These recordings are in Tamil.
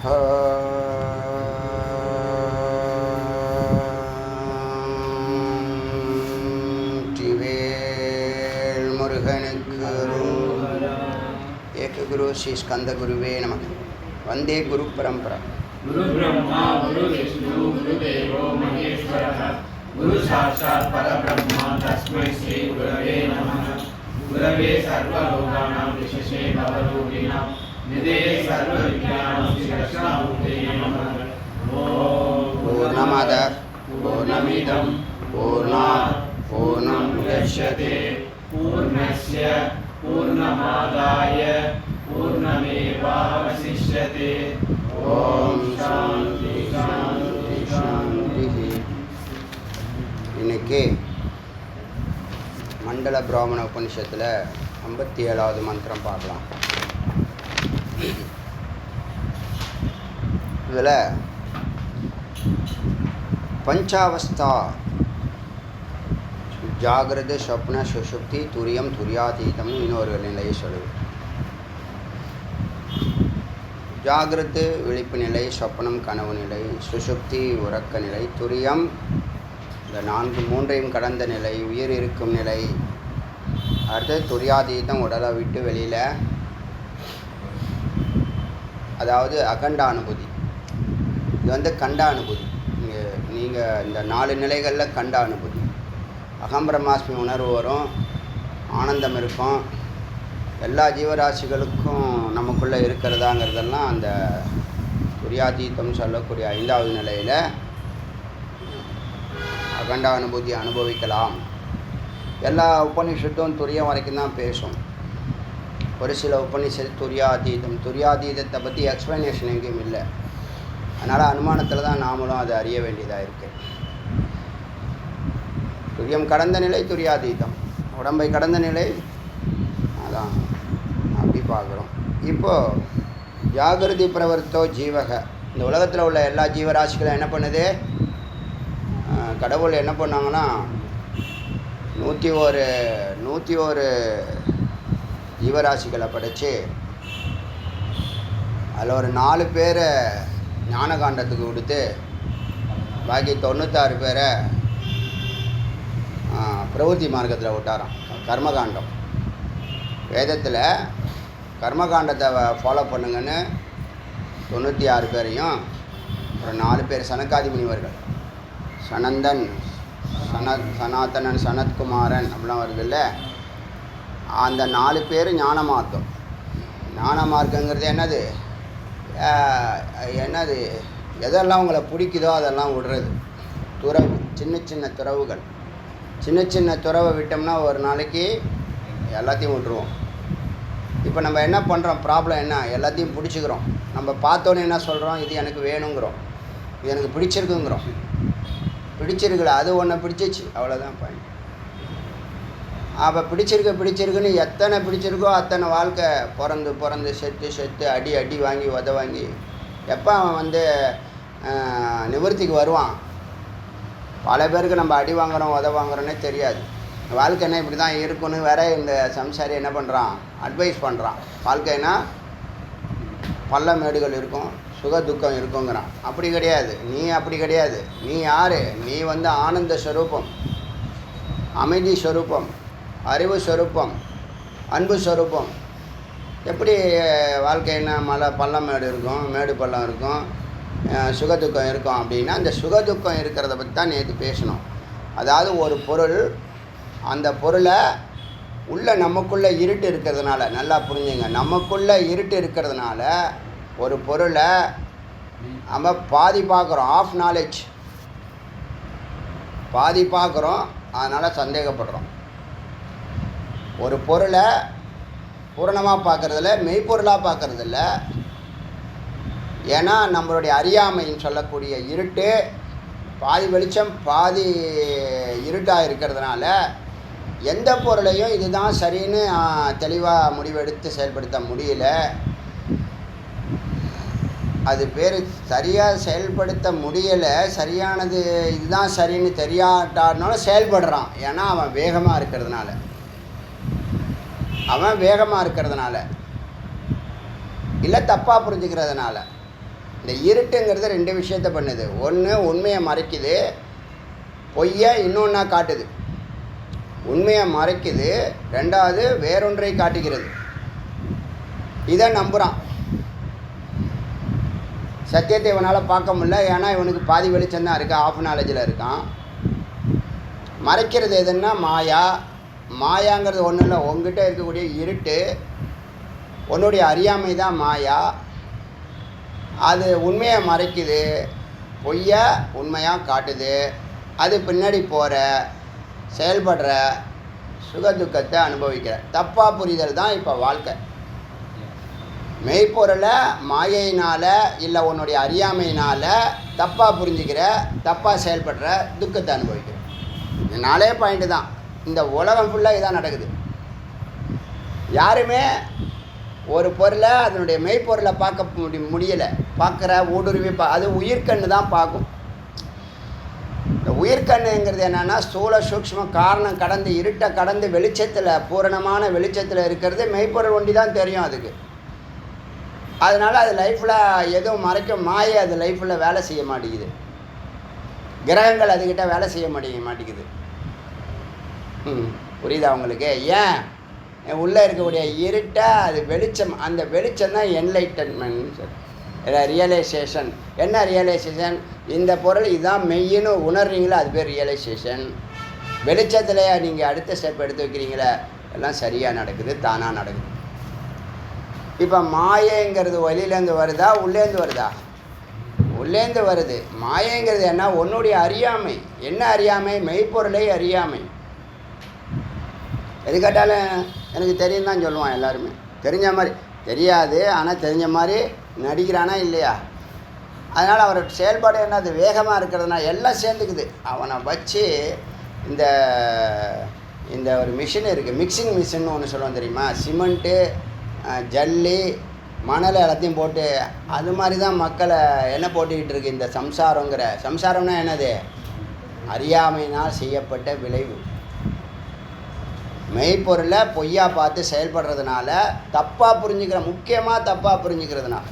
வெற்றிவேல் முருகனுக்கு ஏக குரு ஸ்ரீ ஸ்கந்த குருவே நமக. வந்தே குரு பரம்பரா. குரு பிரம்மா குரு விஷ்ணு குரு தேவோ மகேஸ்வரः குரு சாட்சாத் பரபிரம்மா தஸ்மை ஸ்ரீ குரவே நமः. குரவே சர்வலோகானாம் விசேஷே பவரூபிணாம் நிதே சர்வவித்யானாம் ஸ்ரீகிருஷ்ணமூர்த்தே நமः. ஓம் பூர்ணமத பூர்ணமிதம் பூர்ணாத் பூர்ணம் முதச்யதே பூர்ணஸ்ய பூர்ணமாதாய பூர்ணமேவாவசிஷ்யதே. ஓம் சாந்தி சாந்தி சாந்தி. இன்னைக்கு மண்டல பிராமண உபனிஷத்தில் 57வது மந்திரம் பார்க்கலாம். இதில் பஞ்சாவஸ்தா ஜாகிரத சொப்ன சுஷுப்தி துரியம் துரியாதீதம்னு இன்னொரு நிலையை சொல்லுது. ஜாகிரத விழிப்பு நிலை, சொப்பனம் கனவு நிலை, சுஷுப்தி உறக்க நிலை, துரியம் இந்த மூன்றையும் கடந்த நிலை, உயிர் இருக்கும் நிலை. அடுத்து துரியாதீதம் உடலை விட்டு வெளியில், அதாவது அகண்ட அனுபூதி. இது கண்ட அனுபூதி. நீங்கள் இந்த 4 நிலைகளில் கண்ட அனுபூதி. அகம் பிரம்மாஸ்மி உணர்வு வரும், ஆனந்தம் இருக்கும், எல்லா ஜீவராசிகளுக்கும் நமக்குள்ளே இருக்கிறதாங்கிறதெல்லாம் அந்த துரியாதீதம் சொல்லக்கூடிய 5வது நிலையில் அகண்ட அனுபூதி அனுபவிக்கலாம். எல்லா உபனிஷத்தும் துரியம் வரைக்கும் தான் பேசும். ஒரு சில உபனிஷத்து துரியாதீதத்தை பற்றி எக்ஸ்ப்ளனேஷன் எங்கேயும் இல்லை. அதனால் அனுமானத்தில் தான் நாமளும் அதை அறிய வேண்டியதாக இருக்குது. துரியம் கடந்த நிலை துரியாதீதம், உடம்பை கடந்த நிலை, அதான் அப்படி பார்க்குறோம். இப்போது ஜாகிரதி பிரவர்த்தோ ஜீவக, இந்த உலகத்தில் உள்ள எல்லா ஜீவராசிகளும் என்ன பண்ணுது? கடவுள் என்ன பண்ணாங்கன்னா 101 ஜீவராசிகளை படைச்சு அதில் ஒரு 4 பேரை ஞானகாண்டத்துக்கு கொடுத்து பாக்கி 96 பேரை பிரவೃತ್ತಿ மார்க்கத்தில் விட்டாராம். கர்மகாண்டம் வேதத்தில் கர்மகாண்டத்தை ஃபாலோ பண்ணுங்கன்னு 96 பேரையும் ஒரு 4 பேர் சனகாதி முனிவர்கள், சனந்தன், சனாதனன், சனத்குமாரன் அப்படிலாம் வருதில்ல, அந்த 4 பேர் ஞான மார்க்கம். ஞான மார்க்கங்கிறது என்னது எதெல்லாம் உங்களை பிடிக்குதோ அதெல்லாம் விடுறது. துறவு, சின்ன துறவுகள். சின்ன துறவை விட்டோம்னா ஒரு நாளைக்கு எல்லாத்தையும் விட்டுருவோம். இப்போ நம்ம என்ன பண்ணுறோம்? ப்ராப்ளம் என்ன? எல்லாத்தையும் பிடிச்சிக்கிறோம். நம்ம பார்த்தோன்னே என்ன சொல்கிறோம்? இது எனக்கு வேணுங்கிறோம், இது எனக்கு பிடிச்சிருக்குங்கிறோம். பிடிச்சிருக்குல, அது ஒன்று பிடிச்சிச்சு, அவ்வளோதான் பாயிண்ட். அப்போ பிடிச்சிருக்குன்னு எத்தனை பிடிச்சிருக்கோ அத்தனை வாழ்க்கை பிறந்து செத்து அடி வாங்கி உத வாங்கி எப்போ அவன் நிவர்த்திக்கு வருவான்? பல பேருக்கு நம்ம அடி வாங்குகிறோம் உத வாங்குறோன்னே தெரியாது. வாழ்க்கைன்னா இப்படி தான் இருக்குன்னு வேற இந்த சம்சாரி என்ன பண்ணுறான்? அட்வைஸ் பண்ணுறான். வாழ்க்கைனா பள்ள மேடுகள் இருக்கும், சுக துக்கம் இருக்குங்கிறான். அப்படி கிடையாது. நீ அப்படி கிடையாது. நீ யார்? நீ ஆனந்த ஸ்வரூபம், அமைதி ஸ்வரூபம், அறிவு ஸ்வரூபம், அன்பு ஸ்வரூபம். எப்படி வாழ்க்கைன்னா பள்ளம் மேடு இருக்கும், மேடு பள்ளம் இருக்கும், சுகதுக்கம் இருக்கும். அப்படின்னா அந்த சுகதுக்கம் இருக்கிறத பற்றி தான் நேற்று பேசணும். அதாவது ஒரு பொருள், அந்த பொருளை நமக்குள்ளே இருட்டு இருக்கிறதுனால, நல்லா புரிஞ்சுங்க, நமக்குள்ளே இருட்டு இருக்கிறதுனால ஒரு பொருளை நம்ம பாதி பார்க்குறோம். ஆஃப் நாலேஜ் பாதி பார்க்குறோம், அதனால் சந்தேகப்படுறோம். ஒரு பொருளை பூரணமாக பார்க்குறதில்ல, மெய்ப்பொருளாக பார்க்குறதில்ல. ஏன்னா நம்மளுடைய அறியாமைன்னு சொல்லக்கூடிய இருட்டு, பாதி வெளிச்சம் பாதி இருட்டாக இருக்கிறதுனால எந்த பொருளையும் இதுதான் சரின்னு தெளிவாக முடிவெடுத்து செயல்படுத்த முடியல. அது பேர் சரியாக செயல்படுத்த முடியலை. சரியானது இதுதான் சரின்னு தெரியாட்டானாலும் செயல்படுறான். ஏன்னா அவன் வேகமாக இருக்கிறதுனால, இல்லை தப்பாக புரிஞ்சுக்கிறதுனால. இந்த இருட்டுங்கிறது 2 விஷயத்தை பண்ணுது. ஒன்று உண்மையை மறைக்குது, பொய்யை இன்னொன்றா காட்டுது. உண்மையை மறைக்குது, 2வது வேறொன்றை காட்டுகிறது. இதை நம்புகிறான். சத்தியத்தை இவனால் பார்க்க முடியல, ஏன்னா இவனுக்கு பாதி வெளிச்சம்தான் இருக்குது, ஆஃப் நாலேஜில் இருக்கான். மறைக்கிறது எதுன்னா மாயா. மாயாங்கிறது ஒன்றும் இல்லை, உங்ககிட்ட இருக்கக்கூடிய இருட்டு, உன்னுடைய அறியாமை தான் மாயா. அது உண்மையை மறைக்குது, பொய்யை உண்மையாக காட்டுது. அது பின்னாடி போகிற, செயல்படுற, சுகதுக்கத்தை அனுபவிக்கிற தப்பாக புரிதல் தான் இப்போ வாழ்க்கை. மெய்ப்பொருளை மாயையினால் இல்லை உன்னுடைய அறியாமையினால் தப்பாக புரிஞ்சுக்கிற, தப்பாக செயல்படுற, துக்கத்தை அனுபவிக்கிற. 4 பாயிண்ட்டு தான். இந்த உலகம் ஃபுல்லாக இதான் நடக்குது. யாருமே ஒரு பொருளை அதனுடைய மெய்ப்பொருளை பார்க்க முடியலை. பார்க்குற ஊடுருவி அது உயிர்கண்ணு தான் பார்க்கும். இந்த உயிர்கண்ணுங்கிறது என்னென்னா ஸ்தூல சூக்ஷ்ம காரணம் கடந்து இருட்டை கடந்து வெளிச்சத்தில், பூரணமான வெளிச்சத்தில் இருக்கிறது மெய்ப்பொருள் ஒண்டி தான் தெரியும் அதுக்கு. அதனால் அது லைஃப்பில் எதுவும் மறைக்க மாயை அது லைஃப்பில் வேலை செய்ய மாட்டேங்குது. கிரகங்கள் அதுக்கிட்ட வேலை செய்ய மாட்டேங்குது. புரியுதா உங்களுக்கு? ஏன்? உள்ளே இருக்கக்கூடிய இருட்டை அது வெளிச்சம், அந்த வெளிச்சம் தான் என்லைட்டன்மெண்ட், ரியலைசேஷன். என்ன ரியலைசேஷன்? இந்த பொருள் இதுதான் மெய்யின்னு உணர்றீங்களா, அது பேர் ரியலைசேஷன். வெளிச்சத்தில் நீங்கள் அடுத்த ஸ்டெப் எடுத்து வைக்கிறீங்களே, எல்லாம் சரியாக நடக்குது, தானாக நடக்குது. இப்போ மாயைங்கிறது வெளியிலேருந்து வருதா, உள்ளேருந்து வருதா? உள்ளேருந்து வருது. மாயைங்கிறது என்ன? உன்னுடைய அறியாமை. என்ன அறியாமை? மெய்ப்பொருளை அறியாமை. எது கேட்டாலும் எனக்கு தெரியும் தான் சொல்லுவான் எல்லாருமே. தெரிஞ்ச மாதிரி தெரியாது, ஆனால் தெரிஞ்ச மாதிரி நடிக்கிறானா இல்லையா? அதனால் அவர் செயல்பாடு என்ன? அது வேகமாக இருக்கிறதுனா எல்லாம் சேர்ந்துக்குது. அவனை வச்சு இந்த ஒரு மிஷின் இருக்குது, மிக்சிங் மிஷின் ஒன்று சொல்லுவோம் தெரியுமா? சிமெண்ட்டு, ஜல்லி, மணல் எல்லாத்தையும் போட்டு அது மாதிரி தான் மக்களை என்ன போட்டுக்கிட்டு இருக்கு இந்த சம்சாரங்கிற. சம்சாரம்னா என்னது? அறியாமையினால் செய்யப்பட்ட விளைவு. மெய்ப்பொருளை பொய்யா பார்த்து செயல்படுறதுனால தப்பாக புரிஞ்சுக்கிற, முக்கியமாக தப்பாக புரிஞ்சுக்கிறதுனால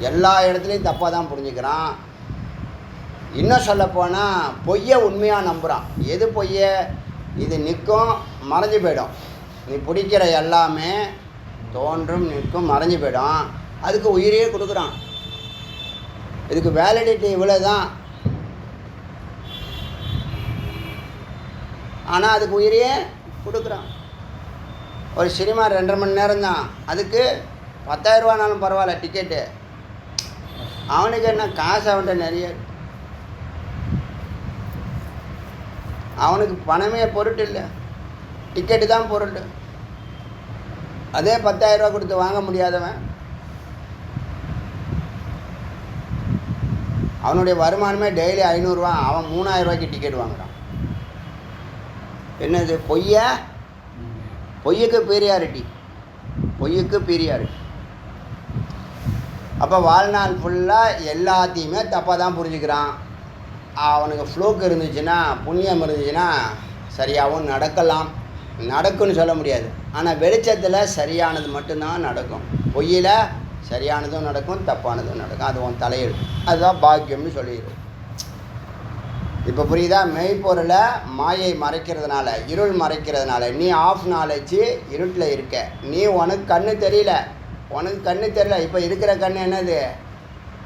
எல்லா இடத்துலையும் தப்பாக தான் புரிஞ்சுக்கிறான். இன்னும் சொல்லப்போனால் பொய்யை உண்மையாக நம்புகிறான். எது பொய்யை? இது நிற்கும், மறைஞ்சு போயிடும். நீ பிடிக்கிற எல்லாமே தோன்றும், நிற்கும், மறைஞ்சு போயிடும். அதுக்கு உயிரையே கொடுக்குறான். இதுக்கு வேலிடிட்டி இவ்வளோ தான், ஆனால் அதுக்கு உயிரையே கொடுக்குறான். ஒரு சினிமா 2.5 மணி நேரம் தான், அதுக்கு 10,000 ரூபானாலும் பரவாயில்ல டிக்கெட்டு. அவனுக்கு என்ன காசு? அவன்கிட்ட நிறைய, அவனுக்கு பணமே பொருட்டு இல்லை, டிக்கெட்டு தான் பொருட்டு. அதே 10,000 ரூபா கொடுத்து வாங்க முடியாதவன், அவனுடைய வருமானமே டெய்லி 500 ரூபா, அவன் 3000 ரூபாய்க்கு டிக்கெட் வாங்குறான். என்னது? பொய்யுக்கு பீரியாரிட்டி, பொய்யுக்கு பீரியாரிட்டி. அப்போ வாழ்நாள் ஃபுல்லாக எல்லாத்தையுமே தப்பாக தான் புரிஞ்சுக்கிறான். அவனுக்கு ஃப்ளூக் இருந்துச்சுன்னா, புண்ணியம் இருந்துச்சுன்னா சரியாகவும் நடக்கலாம், நடக்கும்னு சொல்ல முடியாது. ஆனால் வெளிச்சத்தில் சரியானது மட்டும்தான் நடக்கும், பொய்யில் சரியானதும் நடக்கும், தப்பானதும் நடக்கும். அது உன் தலையெழுத்து, அதுதான் பாக்கியம்னு சொல்லிடுது. இப்போ புரியுதா? மெய்ப்பொருளை மாயை மறைக்கிறதுனால, இருள் மறைக்கிறதுனால நீ ஆஃப் நாலேஜ் இருட்டில் இருக்க. நீ உனக்கு கண்ணு தெரியல, உனக்கு கண்ணு தெரியல. இப்போ இருக்கிற கண் என்னது?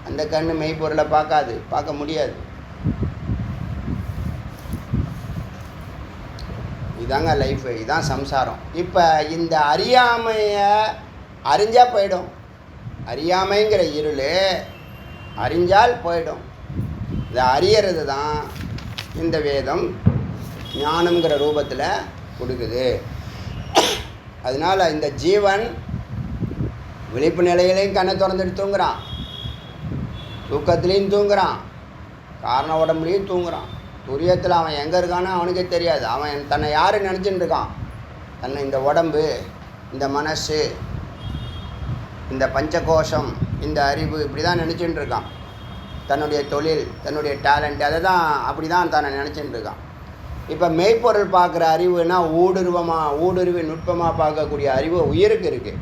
அந்த கண் மெய்ப்பொருளை பார்க்காது, பார்க்க முடியாது. இதாங்க லைஃபு, இதான் சம்சாரம். இப்போ இந்த அறியாமையை அறிஞ்சால் போயிடும். அறியாமைங்கிற இருள் அறிஞ்சால் போயிடும். இதை அறியறது தான் இந்த வேதம் ஞானம்ங்கிற ரூபத்தில் கொடுக்குது. அதனால் இந்த ஜீவன் விழிப்பு நிலையிலையும் கண்ணை திறந்துட்டு தூங்குறான், தூக்கத்துலேயும் தூங்குறான், காரண உடம்புலையும் தூங்குறான். துரியத்தில் அவன் எங்கே இருக்கானோ அவனுக்கே தெரியாது. அவன் தன்னை யார் நினச்சின்னு இருக்கான்? தன்னை இந்த உடம்பு, இந்த மனசு, இந்த பஞ்சகோஷம், இந்த அறிவு, இப்படி தான் நினச்சின்னு இருக்கான். தன்னுடைய தொழில், தன்னுடைய டேலண்ட், அதை தான் அப்படி தான் தன்னை நினச்சின்னு இருக்கான். இப்போ மெய்ப்பொருள் பார்க்குற அறிவுனா ஊடுருவி நுட்பமாக பார்க்கக்கூடிய அறிவு உயிருக்கு இருக்குது.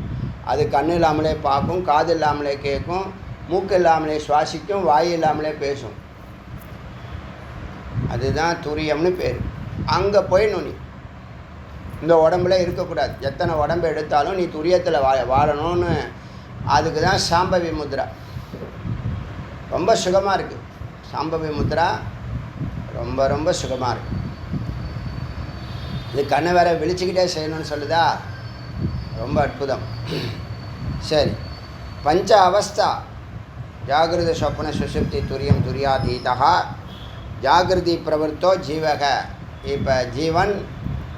அது கண் இல்லாமலே பார்க்கும், காது இல்லாமலே கேட்கும், மூக்கு இல்லாமலே சுவாசிக்கும், வாய் இல்லாமலே பேசும். அதுதான் துரியம்னு பேர். அங்கே போய் நீ இந்த உடம்புல இருக்கக்கூடாது. எத்தனை உடம்பு எடுத்தாலும் நீ துரியத்தில் வாழணும்னு. அதுக்கு தான் சாம்பவி முத்ரா. ரொம்ப சுகமாக இருக்குது சாம்பவி முத்ரா, ரொம்ப ரொம்ப சுகமாக இருக்குது. இது கண்ணை வேற விழிச்சுக்கிட்டே செய்யணும்னு சொல்லுதா, ரொம்ப அற்புதம். சரி, பஞ்ச அவஸ்தா ஜாகிரத சொப்ன சுசுப்தி துரியம் துரியாதீதா ஜாகிரதி பிரவர்த்தோ ஜீவக. இப்போ ஜீவன்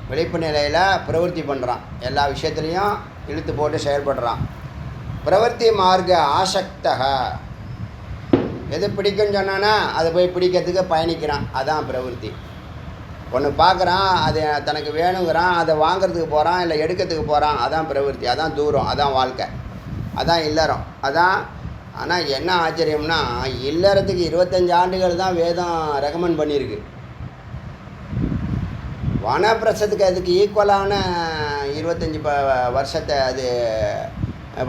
விழிப்பு நிலையில் பிரவர்த்தி பண்ணுறான், எல்லா விஷயத்துலேயும் இழுத்து போட்டு செயல்படுறான். பிரவர்த்தி மார்க்க ஆசக்தக, எது பிடிக்குன்னு சொன்னான்னா அதை போய் பிடிக்கிறதுக்கு பயணிக்கிறான், அதான் பிரவருத்தி. ஒன்று பார்க்குறான், அது தனக்கு வேணுங்கிறான், அதை வாங்கிறதுக்கு போகிறான், இல்லை எடுக்கிறதுக்கு போகிறான், அதான் பிரவருத்தி, அதான் தூரம், அதான் வாழ்க்கை, அதான் இல்லறம், அதான். ஆனால் என்ன ஆச்சரியம்னா இல்லறத்துக்கு 25 ஆண்டுகள் தான் வேதம் ரெக்கமெண்ட் பண்ணியிருக்கு. வனப்பிரசத்துக்கு அதுக்கு ஈக்குவலான 25 வருஷத்தை அது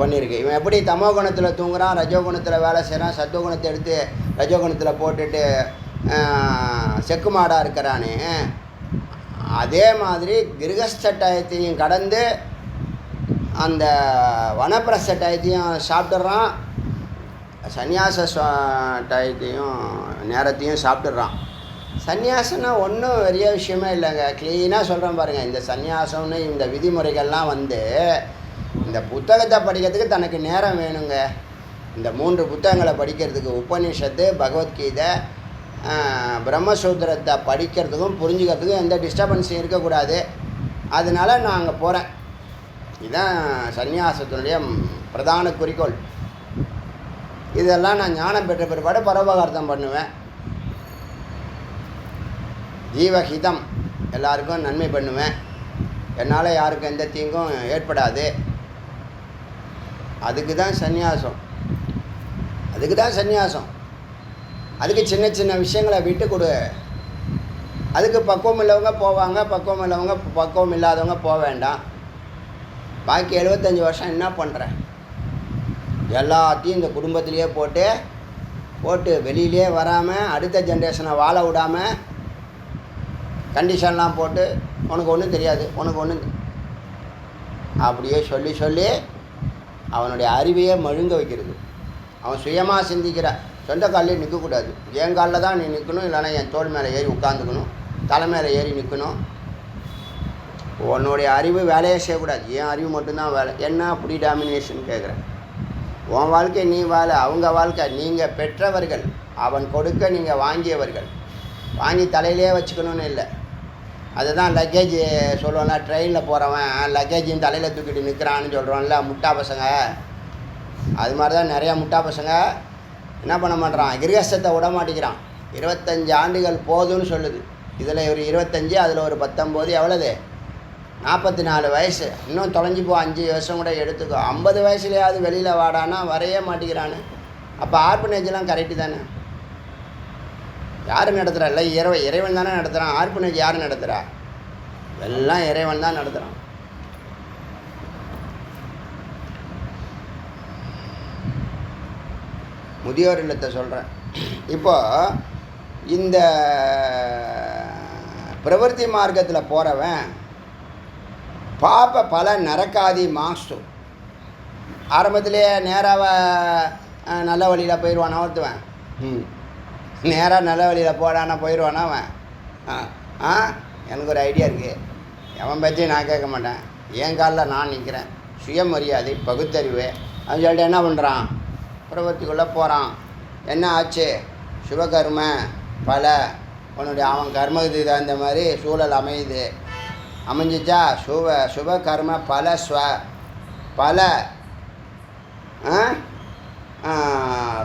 பண்ணியிருக்கு. இவன் எப்படி தமோ குணத்தில் தூங்குறான், ரஜோகுணத்தில் வேலை செய்கிறான், சத்துவகுணத்தை எடுத்து ரஜோகுணத்தில் போட்டுட்டு செக்கு மாடாக இருக்கிறானே, அதே மாதிரி கிரகஸ்டயத்தையும் கடந்து அந்த வனப்பிரசட்டயத்தையும் சாப்பிட்டுறான், சந்நியாச டயத்தையும் நேரத்தையும் சாப்பிட்டுறான். சந்நியாசம்னா ஒன்றும் பெரிய விஷயமே இல்லைங்க, க்ளீனாக சொல்கிறேன் பாருங்கள். இந்த சந்நியாசம்னு இந்த விதிமுறைகள்லாம் வந்து இந்த புத்தகத்தை படிக்கிறதுக்கு தனக்கு நேரம் வேணுங்க. இந்த 3 புத்தகங்களை படிக்கிறதுக்கு, உபநிஷத்து, பகவத்கீதை, பிரம்மசூத்திரத்தை படிக்கிறதுக்கும் புரிஞ்சுக்கிறதுக்கும் எந்த டிஸ்டர்பன்ஸும் இருக்கக்கூடாது. அதனால நான் அங்கே போகிறேன். இதுதான் சந்நியாசத்தினுடைய பிரதான குறிக்கோள். இதெல்லாம் நான் ஞானம் பெற்ற பிற்பாடு பரோபகார்த்தம் பண்ணுவேன். ஜீவஹிதம், எல்லாருக்கும் நன்மை பண்ணுவேன். என்னால் யாருக்கும் எந்த தீங்கும் ஏற்படாது. அதுக்கு தான் சந்நியாசம், அதுக்கு தான் சந்நியாசம். அதுக்கு சின்ன சின்ன விஷயங்களை விட்டு கொடு. அதுக்கு பக்குவம் இல்லவங்க போவாங்க, பக்குவம் இல்லவங்க, பக்குவம் இல்லாதவங்க போக வேண்டாம். பாக்கி 75 வருஷம் என்ன பண்ணுறேன்? எல்லாத்தையும் இந்த குடும்பத்திலேயே போட்டு வெளியிலே வராமல் அடுத்த ஜென்ரேஷனை வாழ விடாமல் கண்டிஷன்லாம் போட்டு உனக்கு ஒன்றும் தெரியாது, உனக்கு ஒன்றும் அப்படியே சொல்லி சொல்லி அவனுடைய அறிவையே மழுங்க வைக்கிறது. அவன் சுயமாக சிந்திக்கிற, சொந்த காலிலே நிற்கக்கூடாது. என் காலில் தான் நீ நிற்கணும், இல்லைன்னா என் தோள் மேலே ஏறி உட்காந்துக்கணும், தலை மேலே ஏறி நிற்கணும். உன்னுடைய அறிவு வேலையே செய்யக்கூடாது, என் அறிவு மட்டும்தான் வேலை. என்ன அப்படி டாமினேஷன் கேட்குறேன்? உன் வாழ்க்கை நீ வாழ, அவங்க வாழ்க்கை. நீங்கள் பெற்றவர்கள், அவன் கொடுக்க நீங்கள் வாங்கியவர்கள். வாங்கி தலையிலே வச்சுக்கணும்னு இல்லை. அதுதான் லக்கேஜ் சொல்லுவோம்ல, ட்ரெயினில் போகிறவன் லக்கேஜையும் தலையில் தூக்கிட்டு நிற்கிறான்னு சொல்கிறோம்ல, முட்டா பசங்க. அது மாதிரி தான் நிறையா முட்டா பசங்க என்ன பண்ண மாட்டேறான், கிரகஸ்தத்தை விட மாட்டேங்கிறான். 25 ஆண்டுகள் போதும்னு சொல்லுது. இதில் ஒரு 25, அதில் ஒரு 19, எவ்வளவு? 44 வயசு. இன்னும் தொலைஞ்சி போ, 5 வருஷம் கூட எடுத்துக்கோ. 50 வயசுலையாவது வெளியில் வாடானா வரையே மாட்டேங்கிறான்னு. அப்போ ஆர்பனேஜெலாம் கரெக்டு தானே? யார் நடத்துகிறா? இல்லை இறைவன் தானே நடத்துகிறான். ஆர்பனேஜ் யார் நடத்துகிறா? எல்லாம் இறைவன் தான் நடத்துகிறான். முதியோர் இல்லத்தை சொல்கிறேன். இப்போ இந்த பிரவர்த்தி மார்க்கத்தில் போகிறவன் பாப்ப பல நரக்காதி மாஸ்து. ஆரம்பத்திலே நேராக நல்ல வழியில் போயிடுவானா ஒருத்துவன்? நேராக நல்ல வழியில் போடானா போயிடுவானா அவன்? எனக்கு ஒரு ஐடியா இருக்குது. எவன் பேச்சையும் நான் கேட்க மாட்டேன். என் காலில் நான் நிற்கிறேன். சுயமரியாதை, பகுத்தறிவு. அவன் சொல்லிட்டு என்ன பண்ணுறான்? பிரவர்த்திக்குள்ளே போகிறான். என்ன ஆச்சு? சுபகர்ம பல உன்னுடைய அவன் கர்மத்துக்கு தகுந்த மாதிரி சூழல் அமையுது. அமைஞ்சிச்சா? சுப கர்ம பல பல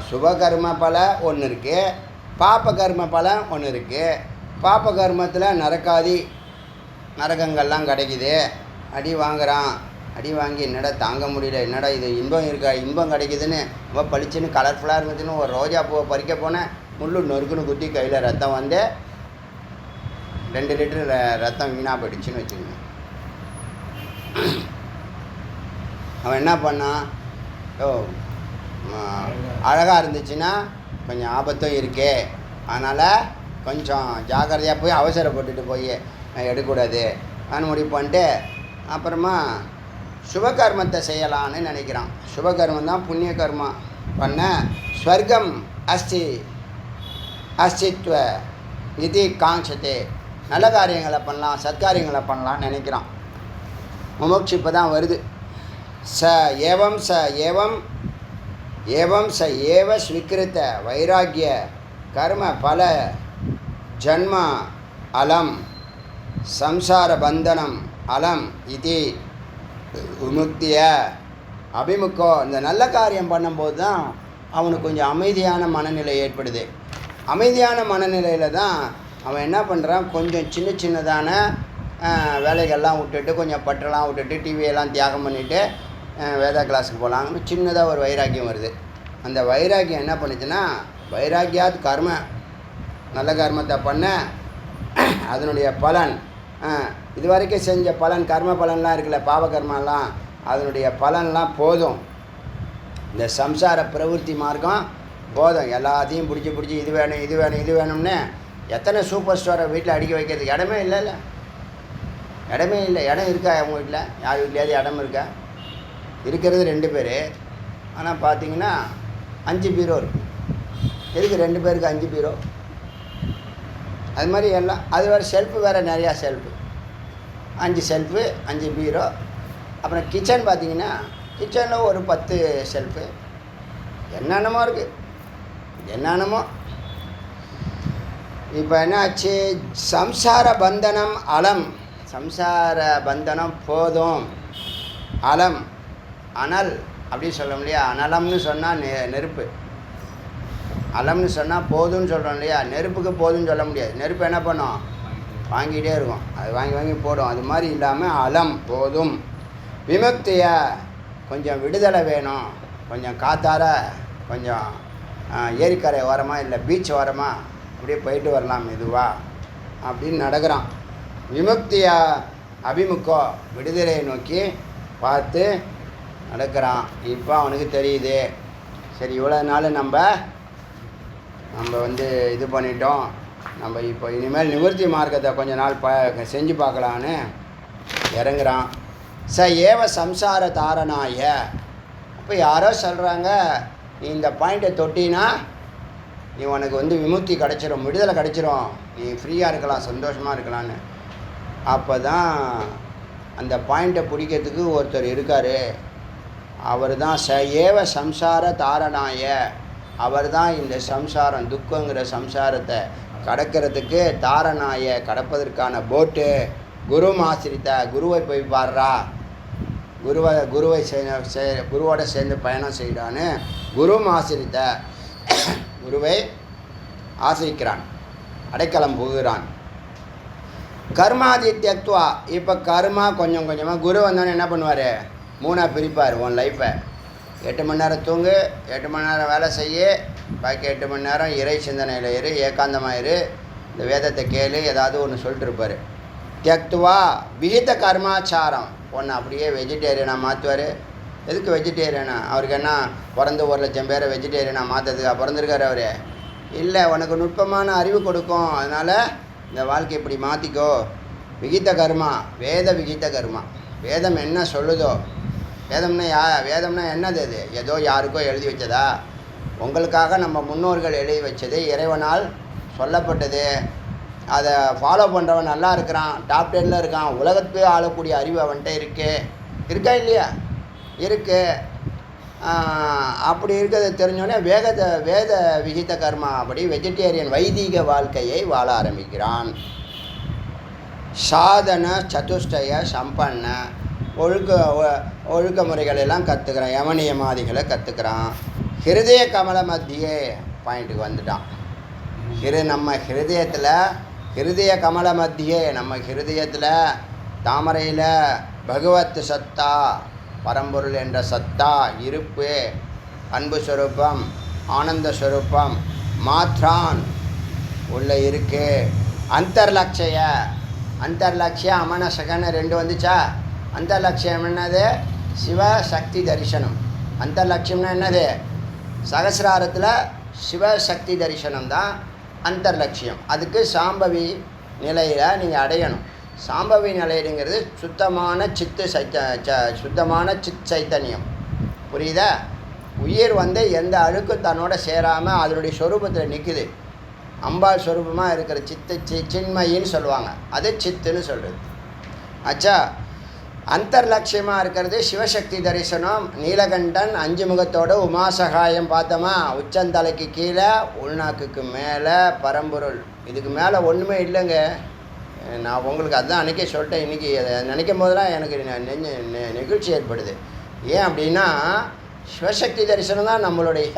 சுபகர்ம பல ஒன்று இருக்குது, பாப்ப கர்ம பலன் ஒன்று இருக்குது. பாப்ப கர்மத்தில் நரக்காதி நரகங்கள்லாம் கிடைக்குது. அடி வாங்குகிறான். அடி வாங்கி என்னடா தாங்க முடியல, என்னடா இது இன்பம் இருக்கா, இன்பம் கிடைக்குதுன்னு ரொம்ப பளிச்சுன்னு கலர்ஃபுல்லாக இருந்துச்சுன்னு ஒரு ரோஜா பூவை பறிக்க போனேன். முள்ளு நொறுக்குன்னு குத்தி கையில் ரத்தம் வந்து 2 லிட்டர் ரத்தம் வீணாக போயிடுச்சுன்னு வச்சுக்கோங்க. அவன் என்ன பண்ணான்? அழகாக இருந்துச்சுன்னா கொஞ்சம் ஆபத்தும் இருக்கே, அதனால் கொஞ்சம் ஜாக்கிரதையாக போய் அவசரப்பட்டுட்டு போய் எடுக்கக்கூடாது நான் முடிவு பண்ணிட்டு அப்புறமா சுபகர்மத்தை செய்யலான்னு நினைக்கிறான். சுபகர்மம் தான் புண்ணிய கர்மம் பண்ண ஸ்வர்க்கம் அஸ்தித்வ இது காங்சத்தே, நல்ல காரியங்களை பண்ணலாம், சத்காரியங்களை பண்ணலான்னு நினைக்கிறான். முமுட்சு இப்போ தான் வருது. ஏவம் ச ஏவ ஸ்வீகிருத்த வைராக்கிய கர்ம பல ஜன்ம அலம் சம்சார பந்தனம் அலம் இது விமுக்திய அபிமுக்கோ. இந்த நல்ல காரியம் பண்ணும்போது தான் அவனுக்கு கொஞ்சம் அமைதியான மனநிலை ஏற்படுது. அமைதியான மனநிலையில் தான் அவன் என்ன பண்ணுறான், கொஞ்சம் சின்னதான வேலைகள்லாம் விட்டுட்டு, கொஞ்சம் பட்டெல்லாம் விட்டுட்டு, டிவியெல்லாம் தியாகம் பண்ணிவிட்டு வேதா கிளாஸுக்கு போகலான்னு சின்னதாக ஒரு வைராக்கியம் வருது. அந்த வைராக்கியம் என்ன பண்ணுச்சுன்னா, வைராக்கியாத் கர்ம, நல்ல கர்மத்தை பண்ண அதனுடைய பலன் இது வரைக்கும் செஞ்ச பலன், கர்ம பலன்லாம் இருக்குல்ல, பாவ கர்மெல்லாம், அதனுடைய பலன்லாம் போதும். இந்த சம்சார பிரவருத்தி மார்க்கம் போதும். எல்லாத்தையும் பிடிச்சி இது வேணும்னு எத்தனை சூப்பர் ஸ்டாரை வீட்டில் அடிக்க வைக்கிறதுக்கு இடமே இல்லைல்ல, இடமே இல்லை. இடம் இருக்கா அவங்க வீட்டில்? யார் வீட்லையாவது இடம் இருக்கா? இருக்கிறது 2 பேர். ஆனால் பார்த்தீங்கன்னா 5 பீரோ இருக்குது. எதுக்கு 2 பேருக்கு 5 பீரோ? அது மாதிரி எல்லாம். அது வேறு செல்ஃபு வேறு, நிறையா செல்ஃபு, 5 செல்ஃபு 5 பீரோ. அப்புறம் கிச்சன் பார்த்தீங்கன்னா கிச்சனில் ஒரு 10 செல்ஃபு, என்னென்னமோ இருக்குது, என்னென்னமோ. இப்போ என்ன ஆச்சு, சம்சார பந்தனம் அலம், சம்சார பந்தனம் போதும், அலம் அனல் அப்படி சொல்ல முடியா. அனலம்னு சொன்னால் நெருப்பு, அலம்னு சொன்னால் போதும்னு சொல்கிறோம் இல்லையா. நெருப்புக்கு போதும்னு சொல்ல முடியாது. நெருப்பு என்ன பண்ணும், வாங்கிட்டே இருக்கும், அது வாங்கி போடும். அது மாதிரி இல்லாமல் அலம் போதும். விமுக்திய கொஞ்சம் விடுதலை வேணும், கொஞ்சம் காத்தார, கொஞ்சம் ஏரிக்கரை ஓரமாக இல்லை பீச் ஓரமாக அப்படியே போயிட்டு வரலாம் மெதுவா அப்படின்னு நடக்கிறான். விமுக்திய அபிமுக்கோ, விடுதலையை நோக்கி பார்த்து நடக்கிறான். இப்போ அவனுக்கு தெரியுது, சரி இவ்வளோ நாள் நம்ம இது பண்ணிட்டோம், நம்ம இப்போ இனிமேல் நிவர்த்தி மார்க்கத்தை கொஞ்ச நாள் செஞ்சு பார்க்கலான்னு இறங்குறான். ஏவ சம்சார தாரணாய. அப்போ யாரோ சொல்கிறாங்க, நீ இந்த பாயிண்ட்டை தொட்டினா நீ உனக்கு விமுக்தி கிடச்சிரும், விடுதலை கிடச்சிரும், நீ ஃப்ரீயாக இருக்கலாம், சந்தோஷமாக இருக்கலான்னு. அப்போ தான் அந்த பாயிண்ட்டை பிடிக்கிறதுக்கு ஒருத்தர் இருக்கார். அவர் தான் ஏவ சம்சார தாரணாய. அவர் தான் இந்த சம்சாரம், துக்கங்கிற சம்சாரத்தை கடக்கிறதுக்கு, தாரணாய கடப்பதற்கான போட்டு. குரு ஆசிரித்த, குருவை போய் பாடுறா, குருவோட சேர்ந்து பயணம் செய்கிறான்னு குரு ஆசிரித்த, குருவை ஆசிரிக்கிறான், அடைக்கலம் புகுகிறான். கர்மாதி தியக்துவா. இப்போ கர்மா கொஞ்சம் கொஞ்சமாக குரு வந்தோன்னு என்ன பண்ணுவார், 3ஆக பிரிப்பார் உன் லைஃப்பை. 8 மணி நேரம் தூங்கு, 8 மணி நேரம் வேலை செய்ய, பாக்கி 8 மணி நேரம் இறை சிந்தனையில் இரு, ஏகாந்தமாக இரு, இந்த வேதத்தை கேளு, ஏதாவது ஒன்று சொல்லிட்டு இருப்பார். தியக்துவா விகித கர்மாச்சாரம். ஒன்று அப்படியே வெஜிடேரியனாக மாற்றுவார். எதுக்கு வெஜிடேரியனா? அவருக்கு என்ன பிறந்த 1,00,000 பேரை வெஜிடேரியனாக மாற்றுறதுக்கா பிறந்திருக்காரு அவர்? இல்லை, உனக்கு நுட்பமான அறிவு கொடுக்கும், அதனால் இந்த வாழ்க்கை இப்படி மாற்றிக்கோ. விகித கர்மா, வேத விகித கர்மா. வேதம் என்ன சொல்லுதோ, வேதம்னா என்னது? அது ஏதோ யாருக்கோ எழுதி வச்சதா? உங்களுக்காக நம்ம முன்னோர்கள் எழுதி வச்சது, இறைவனால் சொல்லப்பட்டது. அதை ஃபாலோ பண்ணுறவன் நல்லா இருக்கிறான், டாப் 10ல் இருக்கான், உலகத்துக்கு ஆளக்கூடிய அறிவு அவன்கிட்ட இருக்கா இல்லையா? இருக்குது. அப்படி இருக்கிறத தெரிஞ்சோடனே வேத விகித கர்மா அப்படி வெஜிடேரியன் வைதீக வாழ்க்கையை வாழ ஆரம்பிக்கிறான். சாதன சதுஷ்டய சம்பன்ன, ஒழுக்க முறைகளெல்லாம் கற்றுக்கிறான், யமனியமாதிகளை கற்றுக்கிறான். ஹிருதய கமல மத்தியே பாயிண்ட்டுக்கு வந்துட்டான். நம்ம ஹிருதயத்தில், ஹிருதய கமல மத்தியே, நம்ம ஹிருதயத்தில் தாமரையில் பகவத் சத்தா, பரம்பொருள் என்ற சத்தா இருப்பு, அன்பு ஸ்வரூபம், ஆனந்த ஸ்வரூபம் மாத்ரான் உள்ளே இருக்கு. அந்தர்லட்சிய அமனசகன்னு 2 வந்துச்சா? அந்தர்லட்சியம் என்னது? சிவசக்தி தரிசனம். அந்தர்லட்சியம்னா என்னது? சகசிராரத்தில் சிவசக்தி தரிசனம் தான் அந்தர்லட்சியம். அதுக்கு சாம்பவி நிலையில் நீங்கள் அடையணும். சாம்பவி நிலைங்கிறது சுத்தமான சுத்தமான சித் சைத்தன்யம். புரியுதா? உயிர் வந்து எந்த அழுக்கும் தன்னோட சேராமல் அதனுடைய சொரூபத்தில் நிற்குது. அம்பாள் சொரூபமாக இருக்கிற சின்மயின்னு சொல்லுவாங்க, அது சித்துன்னு சொல்கிறது. ஆச்சா, அந்தர்லட்சியமாக இருக்கிறது சிவசக்தி தரிசனம். நீலகண்டன் 5 முகத்தோட உமாசகாயம் பார்த்தோமா, உச்சந்தலைக்கு கீழே உள்நாக்குக்கு மேலே பரம்பொருள். இதுக்கு மேலே ஒன்றுமே இல்லைங்க. நான் உங்களுக்கு அதுதான் அன்றைக்கே சொல்லிட்டேன். இன்றைக்கி அதை நினைக்கும் போதெல்லாம் எனக்கு நெகிழ்ச்சி ஏற்படுது. ஏன் அப்படின்னா சிவசக்தி தரிசனம் தான் நம்மளுடைய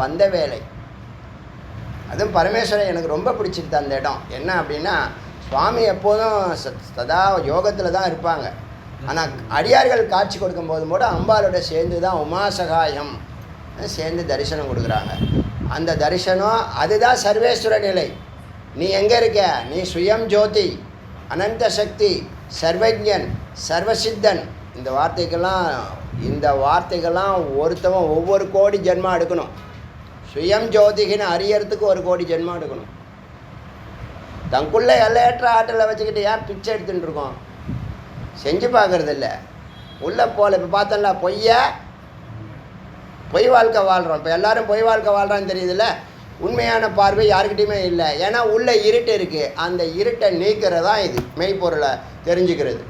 வந்த வேலை. அதுவும் பரமேஸ்வரன் எனக்கு ரொம்ப பிடிச்சிருது அந்த இடம். என்ன அப்படின்னா சுவாமி எப்போதும் சதா யோகத்தில் தான் இருப்பாங்க. ஆனால் அடியார்கள் காட்சி கொடுக்கும்போது கூட அம்பாலோட சேர்ந்து தான் உமாசகாயம் சேர்ந்து தரிசனம் கொடுக்குறாங்க. அந்த தரிசனம் அதுதான் சர்வேஸ்வர நிலை. நீ எங்கே இருக்க? நீ சுயம் ஜோதி, அனந்த சக்தி, சர்வஜன், சர்வசித்தன். இந்த வார்த்தைகள்லாம் ஒருத்தவன் ஒவ்வொரு கோடி ஜென்மா எடுக்கணும். சுயம் ஜோதிகின்னு அறியறதுக்கு 1 கோடி ஜென்மா எடுக்கணும். தங்குள்ளே எல்லையற்ற ஆற்றலை வச்சுக்கிட்டு ஏன் பிச்சை எடுத்துகிட்டு இருக்கோம்? செஞ்சு பார்க்கறது இல்லை. உள்ளே போகல. இப்போ பார்த்தோம்ல, பொய் வாழ்க்கை வாழ்கிறோம். இப்போ எல்லோரும் பொய் வாழ்க்கை வாழ்கிறான்னு தெரியுதுல்ல. உண்மையான பார்வை யாருக்கிட்டையுமே இல்லை. ஏன்னா உள்ளே இருட்டு இருக்குது. அந்த இருட்டை நீக்கிறதா இது மெய்ப்பொருளை தெரிஞ்சுக்கிறது.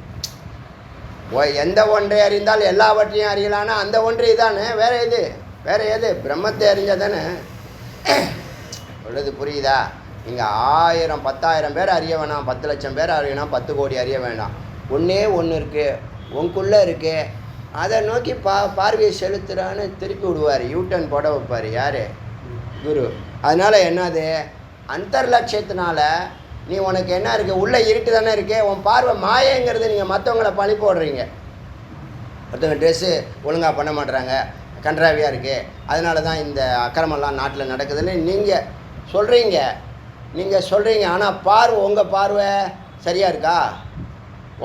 எந்த ஒன்றை அறிந்தால் எல்லாவற்றையும் அறியலான்னா அந்த ஒன்று இதானே. வேறு எது? பிரம்மத்தை அறிஞ்சால் தானே. உள்ளது புரியுதா? இங்கே 1000 10,000 பேர் அறிய வேணாம், 10 லட்சம் பேர் அறியணும், 10 கோடி அறிய வேண்டாம். ஒன்றே ஒன்று இருக்குது, உனக்குள்ளே இருக்குது. அதை நோக்கி பார்வையை செலுத்துகிறான்னு திருப்பி விடுவார். யூட்டன் போட வைப்பார். யார்? குரு. அதனால் என்னது? அந்தர்லட்சியத்தினால நீ உனக்கு என்ன இருக்குது? உள்ளே இருட்டு தானே இருக்கே. உன் பார்வை மாயங்கிறது. நீங்கள் மற்றவங்கள பழி போடுறீங்க. ஒருத்தவங்க ட்ரெஸ்ஸு ஒழுங்காக பண்ண மாட்டுறாங்க, கன்றாவியாக இருக்குது, அதனால தான் இந்த அக்கிரமெல்லாம் நாட்டில் நடக்குதுன்னு நீங்கள் சொல்கிறீங்க. ஆனால் உங்கள் பார்வை சரியாக இருக்கா?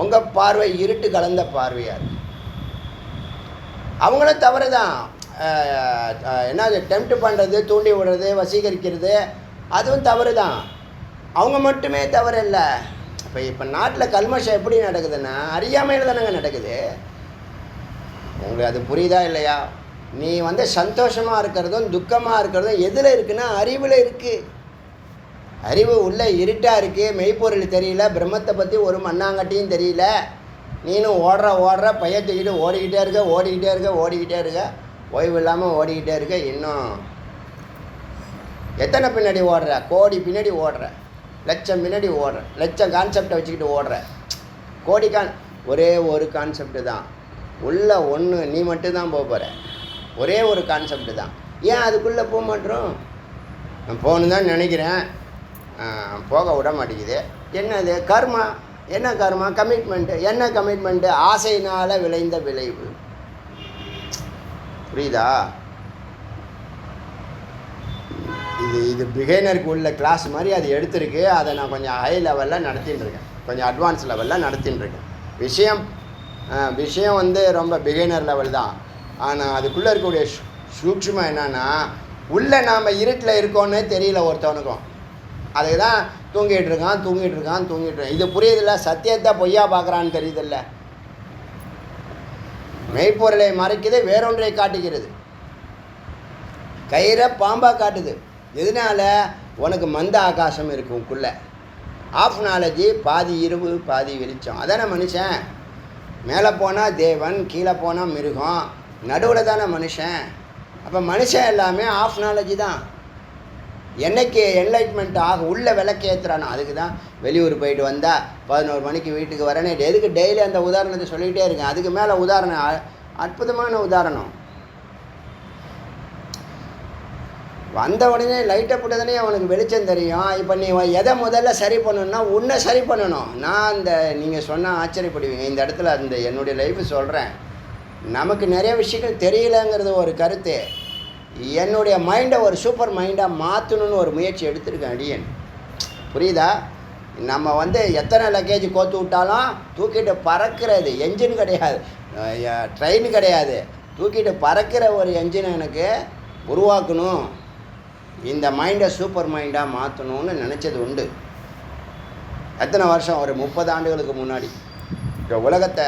உங்கள் பார்வை இருட்டு கலந்த பார்வையாக இருக்கு. அவங்களும் தவறு தான். என்னது? டெம்ப்ட் பண்ணுறது, தூண்டி விடுறது, வசீகரிக்கிறது, அதுவும் தவறு தான். அவங்க மட்டுமே தவறு இல்லை. இப்போ நாட்டில் கல்மஷம் எப்படி நடக்குதுன்னா அறியாமையில் தானேங்க நடக்குது. உங்களுக்கு அது புரியுதா இல்லையா? நீ வந்து சந்தோஷமாக இருக்கிறதும் துக்கமாக இருக்கிறதும் எதில் இருக்குன்னா அறிவில் இருக்குது. அறிவு உள்ள இருட்டாக இருக்குது. மெய்ப்பொருள் தெரியல. பிரம்மத்தை பற்றி ஒரு மண்ணாங்கட்டியும் தெரியல. நீனும் ஓடுற பைய தூக்கிட்டு ஓடிக்கிட்டே இருக்க. ஓய்வு இல்லாமல் ஓடிக்கிட்டே இருக்க. இன்னும் எத்தனை பின்னாடி ஓடுற? கோடி பின்னாடி ஓடுற, லட்சம் பின்னாடி ஓடுற, லட்சம் கான்செப்டை வச்சுக்கிட்டு ஓடுற. ஒரே ஒரு கான்செப்டு தான் உள்ள ஒன்று. நீ மட்டும்தான் போக போகிற. ஒரே ஒரு கான்செப்டு தான். ஏன் அதுக்குள்ளே போக மாட்டோம்? நான் போகணுன்னு தான் நினைக்கிறேன், போக விட மாட்டேங்குது. என்னது? கர்மா. என்ன கர்மா? கமிட்மெண்ட்டு. என்ன கமிட்மெண்ட்டு? ஆசையினால் விளைந்த விளைவு. புரியுதா? இது பிகைனருக்கு உள்ள கிளாஸ் மாதிரி அது எடுத்திருக்கு. அதை நான் கொஞ்சம் ஹை லெவலில் நடத்தின்னு இருக்கேன், கொஞ்சம் அட்வான்ஸ் லெவலில் நடத்தின்னு இருக்கேன். விஷயம் வந்து ரொம்ப பிகைனர் லெவல் தான். ஆனால் அதுக்குள்ளே இருக்கக்கூடிய சூட்சுமம் என்னன்னா, உள்ளே நாம் இருட்டில் இருக்கோன்னே தெரியல ஒருத்தவனுக்கும். அதுக்கு தான் தூங்கிட்டு இருக்கான். இது புரியுதில்ல? சத்தியத்தை பொய்யா பார்க்குறான்னு தெரியுதில்ல? மெய்ப்பொருளை மறைக்குது, வேறொன்றை காட்டுகிறது. கயிறை பாம்பாக காட்டுது. எதனால? உனக்கு மந்த ஆகாசம் இருக்கும் உனக்குள்ள. ஆஃப் நாலேஜி, பாதி இருவு பாதி வெளிச்சம். அதானே மனுஷன். மேலே போனால் தேவன், கீழே போனால் மிருகம், நடுவில் தானே மனுஷன். அப்போ மனுஷன் எல்லாமே ஆஃப் நாலேஜி தான். என்னைக்கு என்லைட்மெண்ட் உள்ள விளக்கேற்றுறானோ அதுக்கு தான். வெளியூர் போயிட்டு வந்தால் 11 மணிக்கு வீட்டுக்கு வரேன்னு எதுக்கு டெய்லி அந்த உதாரணத்தை சொல்லிகிட்டே இருக்கேன். அதுக்கு மேலே உதாரணம், அற்புதமான உதாரணம். வந்த உடனே லைட்டை போட்டதுனே அவனுக்கு வெளிச்சம் தெரியும். இப்போ நீ எதை முதல்ல சரி பண்ணணும்னா உன்னை சரி பண்ணணும். நான் நீங்கள் சொன்னால் ஆச்சரியப்படுவீங்க. இந்த இடத்துல என்னுடைய லைஃப் சொல்கிறேன். நமக்கு நிறைய விஷயங்கள் தெரியலங்கிறது ஒரு கருத்து. என்னுடைய மைண்டை ஒரு சூப்பர் மைண்டாக மாற்றணுன்னு ஒரு முயற்சி எடுத்திருக்கேன் அடியன். புரியுதா? நம்ம எத்தனை லக்கேஜ் கோத்து விட்டாலும் தூக்கிட்டு பறக்கிறது. என்ஜின் கிடையாது, ட்ரெயின் கிடையாது, தூக்கிட்டு பறக்கிற ஒரு என்ஜின் எனக்கு உருவாக்கணும், இந்த மைண்டை சூப்பர் மைண்டாக மாற்றணும்னு நினச்சது உண்டு. எத்தனை வருஷம்? ஒரு 30 ஆண்டுகளுக்கு முன்னாடி. இப்போ உலகத்தை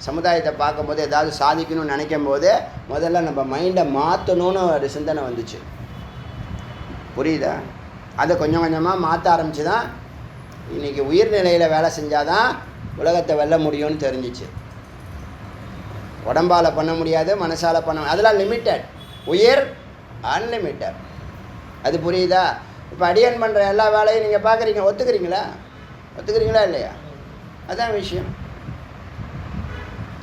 சமுதாயத்தை பார்க்கும்போது ஏதாவது சாதிக்கணும்னு நினைக்கும் போது முதல்ல நம்ம மைண்டை மாற்றணும்னு ஒரு சிந்தனை வந்துச்சு. புரியுதா? அதை கொஞ்சம் கொஞ்சமாக மாற்ற ஆரம்பித்து தான் இன்றைக்கி உயிர்நிலையில் வேலை செஞ்சால் தான் உலகத்தை வெல்ல முடியும்னு தெரிஞ்சிச்சு. உடம்பால் பண்ண முடியாது, மனசால் பண்ண, அதெல்லாம் லிமிட்டட். உயிர் அன்லிமிட்டட். அது புரியுதா? இப்போ அடியன் பண்ணுற எல்லா வேலையும் நீங்கள் பார்க்குறீங்க, ஒத்துக்கிறீங்களா இல்லையா? அதான் விஷயம்.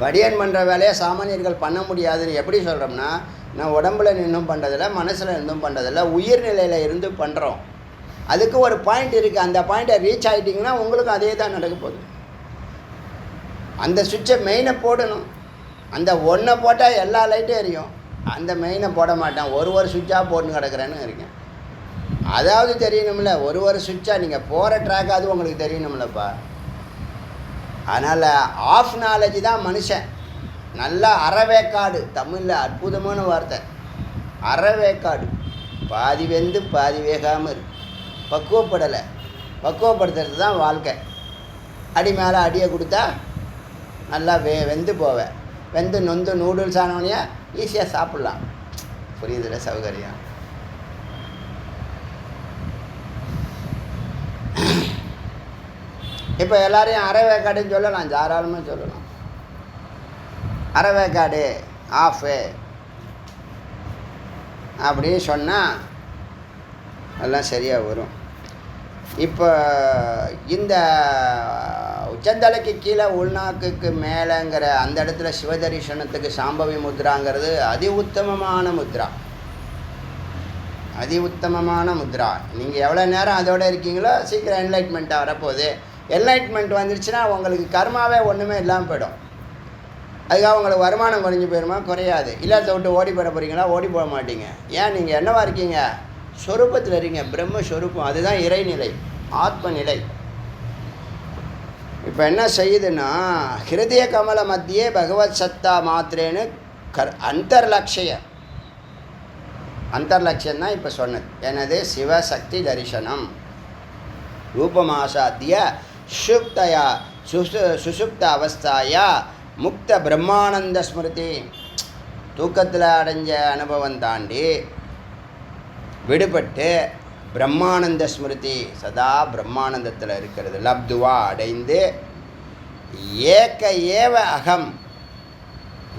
அடியன் பண்ணுற வேலையை சாமானியர்கள் பண்ண முடியாதுன்னு எப்படி சொல்கிறோம்னா, நான் உடம்புல நின்றும் பண்ணுறதில்ல, மனசில் இருந்தும் பண்ணுறதில்ல, உயிர்நிலையில் இருந்து பண்ணுறோம். அதுக்கு ஒரு பாயிண்ட் இருக்குது. அந்த பாயிண்ட்டை ரீச் ஆகிட்டிங்கன்னா உங்களுக்கும் அதே தான் நடக்க போகுது. அந்த சுவிட்சை மெயினை போடணும். அந்த ஒன்றை போட்டால் எல்லா லைட்டும் எரியும். அந்த மெயினை போட மாட்டேன், ஒரு சுவிட்சாக போட்டுன்னு கிடக்கிறேன்னு இருக்கேன். அதாவது தெரியணும்ல, ஒரு சுவிட்சாக நீங்கள் போகிற ட்ராக் அது உங்களுக்கு தெரியணும்லப்பா. அதனால் ஆஃப் நாலேஜ் தான் மனுஷன். நல்லா அறவேக்காடு, தமிழில் அற்புதமான வார்த்தை, அறவேக்காடு. பாதி வெந்து பாதி வேகாமல் இருக்கு. பக்குவப்படலை. பக்குவப்படுத்துறது தான் வாழ்க்கை. அடி மேலே அடியை கொடுத்தா நல்லா வெந்து போவேன். வெந்து நொந்து நூடுல்ஸ் ஆனவனையா ஈஸியாக சாப்பிட்லாம். புரியுதுல? சௌகரியம். இப்போ எல்லாரையும் அறவேக்காடுன்னு சொல்லலாம், தாராளமாக சொல்லலாம். அறவேக்காடு, ஆஃபு அப்படின்னு சொன்னால் எல்லாம் சரியாக வரும். இப்போ இந்த உச்சந்தலைக்கு கீழே உள்நாக்குக்கு மேலேங்கிற அந்த இடத்துல சிவதரிசனத்துக்கு சாம்பவி முத்ராங்கிறது அதி உத்தமமான முத்ரா. அதி உத்தமமான முத்ரா. நீங்கள் எவ்வளோ நேரம் அதோடு இருக்கீங்களோ சீக்கிரம் என்லைட்மெண்ட்டாக வரப்போகுது. என்லைட்மெண்ட் வந்துருச்சுன்னா உங்களுக்கு கர்மாவே ஒன்றுமே இல்லாமல் போயிடும். அதுக்காக உங்களுக்கு வருமானம் குறைஞ்சி போயிடுமா? குறையாது. இல்லத்தை விட்டு ஓடி போட போகிறீங்களா? ஓடி போக மாட்டீங்க. ஏன்? நீங்கள் என்னவா இருக்கீங்க? ஸ்வரூபத்தில் இருக்கீங்க. பிரம்மஸ்வரூபம். அதுதான் இறைநிலை, ஆத்ம நிலை. இப்போ என்ன செய்யுதுன்னா, ஹிருதய கமல மத்தியே பகவத் சத்தா மாத்திரேன்னு அந்தர்லட்சியம் தான் இப்போ சொன்னது. எனது சிவசக்தி தரிசனம் ரூபமாசாத்திய சுஷுப்தயா சுஷுப்த அவஸ்தாயா முக்த பிரம்மானந்த ஸ்மிருதி. தூக்கத்தில் அடைஞ்ச அனுபவம் தாண்டி விடுபட்டு பிரம்மானந்த ஸ்மிருதி, சதா பிரம்மானந்தத்தில் இருக்கிறது லப்துவா அடைந்து ஏக ஏவ அகம்,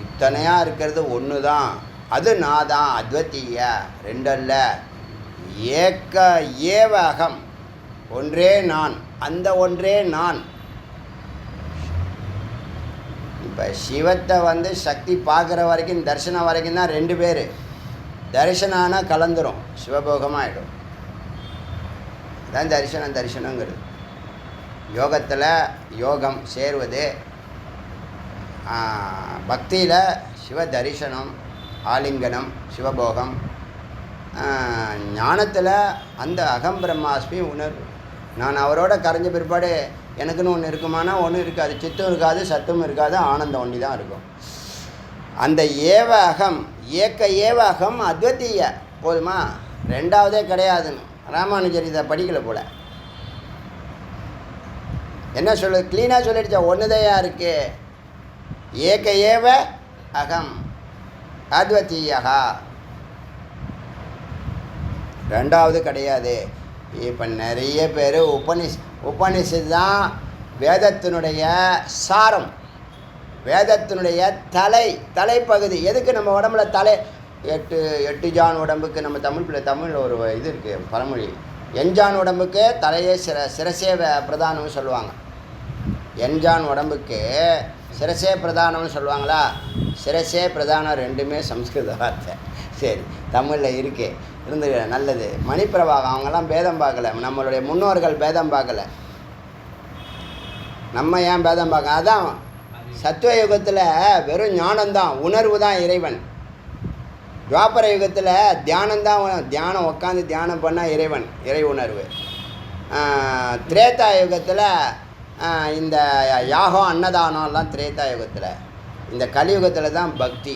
இத்தனையாக இருக்கிறது ஒன்று தான், அது நான் தான், அத்வத்தீய, ரெண்டல்ல, ஏக ஏவ அகம், ஒன்றே நான், அந்த ஒன்றே நான். இப்போ சிவத்தை சக்தி பார்க்குற வரைக்கும், தரிசனம் வரைக்கும் தான் 2 பேர். தரிசனானா கலந்துரும், சிவபோகமாகிடும். தான் தரிசனங்கிறது. யோகத்தில் யோகம் சேர்வது, பக்தியில் சிவ தரிசனம், ஆலிங்கனம், சிவபோகம். ஞானத்தில் அந்த அகம் பிரம்மாஸ்மி உணர்வு. நான் அவரோட கரைஞ்ச பிற்பாடு எனக்குன்னு ஒன்று இருக்குமானா ஒன்றும் இருக்காது. சித்தும் இருக்காது, சத்தும் இருக்காது, ஆனந்தம் ஒண்டி தான் இருக்கும். அந்த ஏவ அகம், ஏக்க ஏவ அகம் அத்வத்தீய, போதுமா? 2வதே கிடையாதுன்னு ராமானுஜர் இதை படிக்கலை போல. என்ன சொல்லு, க்ளீனாக சொல்லிடுச்சா, ஒன்றுதையா இருக்கு. ஏக ஏவ அகம் அத்வத்தீயா, 2வது கிடையாது. இப்போ நிறைய பேர் உபனிஷத்து தான் வேதத்தினுடைய சாரம், வேதத்தினுடைய தலைப்பகுதி. எதுக்கு நம்ம உடம்புல தலை 8 ஜான் உடம்புக்கு, நம்ம தமிழில் ஒரு இது இருக்குது பழமொழி, எஞ்சான் உடம்புக்கு தலையே சிரசே பிரதானம்னு சொல்லுவாங்க. எஞ்சான் உடம்புக்கு சிரசே பிரதானம்னு சொல்லுவாங்களா? சிரசே பிரதானம் 2மே சம்ஸ்கிருத வார்த்தை. சரி, தமிழில் இருக்கு, இருந்து நல்லது. மணிப்பிரவாகம் அவங்கெல்லாம் பேதம் பார்க்கல, நம்மளுடைய முன்னோர்கள் பேதம் பார்க்கல, நம்ம ஏன் பேதம் பார்க்க? அதான் சத்துவ யுகத்தில் வெறும் ஞானம்தான், உணர்வு தான் இறைவன். துவாபர யுகத்தில் தியானம்தான், தியானம் உட்காந்து தியானம் பண்ணால் இறை உணர்வு. திரேதா யுகத்தில் இந்த யாகம் அன்னதானம்லாம் திரேதா யுகத்தில். இந்த கலியுகத்தில் தான் பக்தி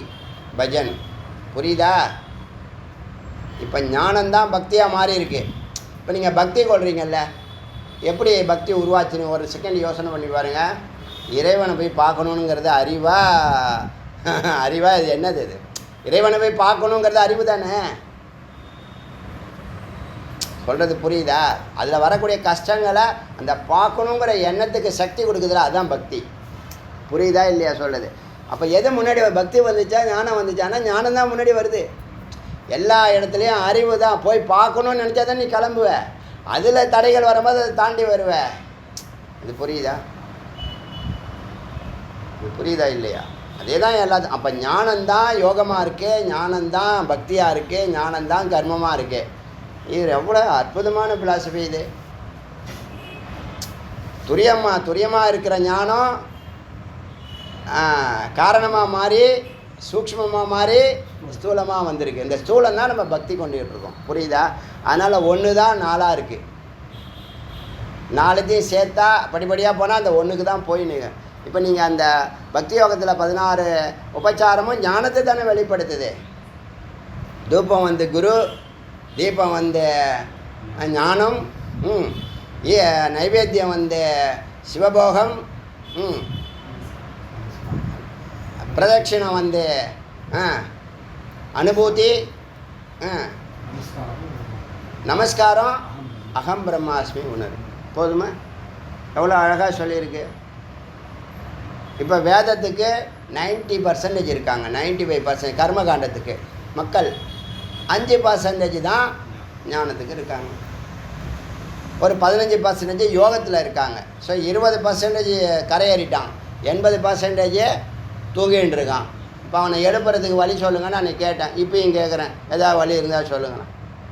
பஜன். புரியுதா? இப்போ ஞானம்தான் பக்தியாக மாறி இருக்கு. இப்போ நீங்கள் பக்தி கொள்றீங்கல்ல, எப்படி பக்தி உருவாச்சுன்னு ஒரு செகண்ட் யோசனை பண்ணி பாருங்க. இறைவனை போய் பார்க்கணுங்கிறது அறிவா? அறிவா? இது என்னது? இது இறைவனை போய் பார்க்கணுங்கிறது அறிவு தானே. சொல்கிறது புரியுதா? அதில் வரக்கூடிய கஷ்டங்களை அந்த பார்க்கணுங்கிற எண்ணத்துக்கு சக்தி கொடுக்குதுல, அதுதான் பக்தி. புரியுதா இல்லையா சொல்லுது? அப்போ எது முன்னாடி பக்தி வந்துச்சா ஞானம் வந்துச்சானா ஞானம் தான் முன்னாடி வருது. எல்லா இடத்துலையும் அறிவு தான். போய் பார்க்கணுன்னு நினச்சா தான் நீ கிளம்புவ. அதில் தடைகள் வரும்போது அதை தாண்டி வருவ. இது புரியுதா? இது புரியுதா இல்லையா? அதே தான் எல்லாத்தையும். அப்போ ஞானந்தான் யோகமாக இருக்கு, ஞானந்தான் பக்தியாக இருக்கு, ஞானந்தான் கர்மமாக இருக்கு. இது எவ்வளோ அற்புதமான பிலாசபி இது. துரியமாக இருக்கிற ஞானம் காரணமாக மாறி சூக்ஷ்மமாக மாறி ஸ்தூலமாக வந்திருக்கு. இந்த ஸ்தூலம் தான் நம்ம பக்தி கொண்டுகிட்டு இருக்கோம். புரியுதா? அதனால் ஒன்று தான் நாளாக இருக்குது. நாலுத்தையும் சேர்த்தா படிப்படியாக போனால் அந்த ஒன்றுக்கு தான் போய் நீங்கள். இப்போ நீங்கள் அந்த பக்தி யோகத்தில் 16 உபச்சாரமும் ஞானத்தை தானே வெளிப்படுத்துது. தூபம் வந்து குரு, தீபம் வந்து ஞானம், நைவேத்தியம் வந்து சிவபோகம், பிரதட்சிணம் வந்து அனுபூதி, நமஸ்காரம் அகம் பிரம்மாஸ்மி உணர்வு. போதுமா? எவ்வளோ அழகாக சொல்லியிருக்கு. இப்போ வேதத்துக்கு 90% இருக்காங்க, 95% கர்மகாண்டத்துக்கு மக்கள், 5% தான் ஞானத்துக்கு இருக்காங்க. ஒரு 15% யோகத்தில் இருக்காங்க. ஸோ 20% கரையேறிட்டான், 80% தூங்கின்னு இருக்கான். இப்போ அவனை எழுப்புறதுக்கு வழி சொல்லுங்கன்னு நான் கேட்டேன். இப்போயும் கேட்குறேன், ஏதாவது வழி இருந்தால் சொல்லுங்கண்ணா.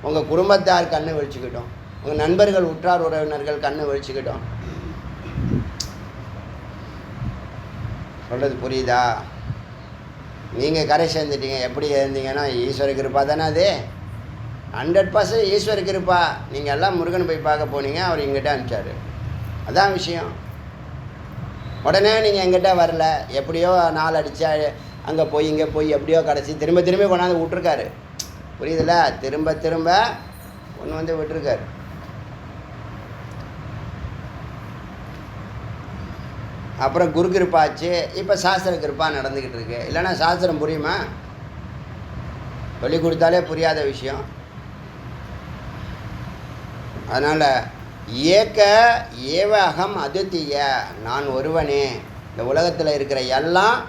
உங்கள் குடும்பத்தார் கண்ணு விழிச்சுக்கிட்டோம், உங்கள் நண்பர்கள் உற்றார் உறவினர்கள் கண்ணு விழிச்சுக்கிட்டோம். சொல்கிறது புரியுதா? நீங்கள் கரை சேர்ந்துட்டீங்க. எப்படி இருந்தீங்கன்னா ஈஸ்வர கிருப்பா தானே அது. 100% ஈஸ்வர கிருப்பா. நீங்கள் எல்லாம் முருகன் போய் பார்க்க போனீங்க, அவர் எங்கிட்ட அனுப்பிச்சார். அதான் விஷயம். உடனே நீங்கள் எங்கிட்ட வரல, எப்படியோ நாள் அடித்தா அங்கே போய் இங்கே போய் எப்படியோ கடைசி திரும்ப திரும்ப கொண்டாந்து விட்ருக்காரு. புரியுதுல்ல? திரும்ப திரும்ப ஒன்று வந்து விட்டுருக்காரு. அப்புறம் குரு கிருப்பாச்சு, இப்போ சாஸ்திர கிருப்பா நடந்துக்கிட்டு இருக்கு. இல்லைன்னா சாஸ்திரம் புரியுமா? சொல்லி கொடுத்தாலே புரியாத விஷயம். அதனால் ஏக ஏவ அகம் அத்விதீய, நான் ஒருவனே. இந்த உலகத்தில் இருக்கிற எல்லாம்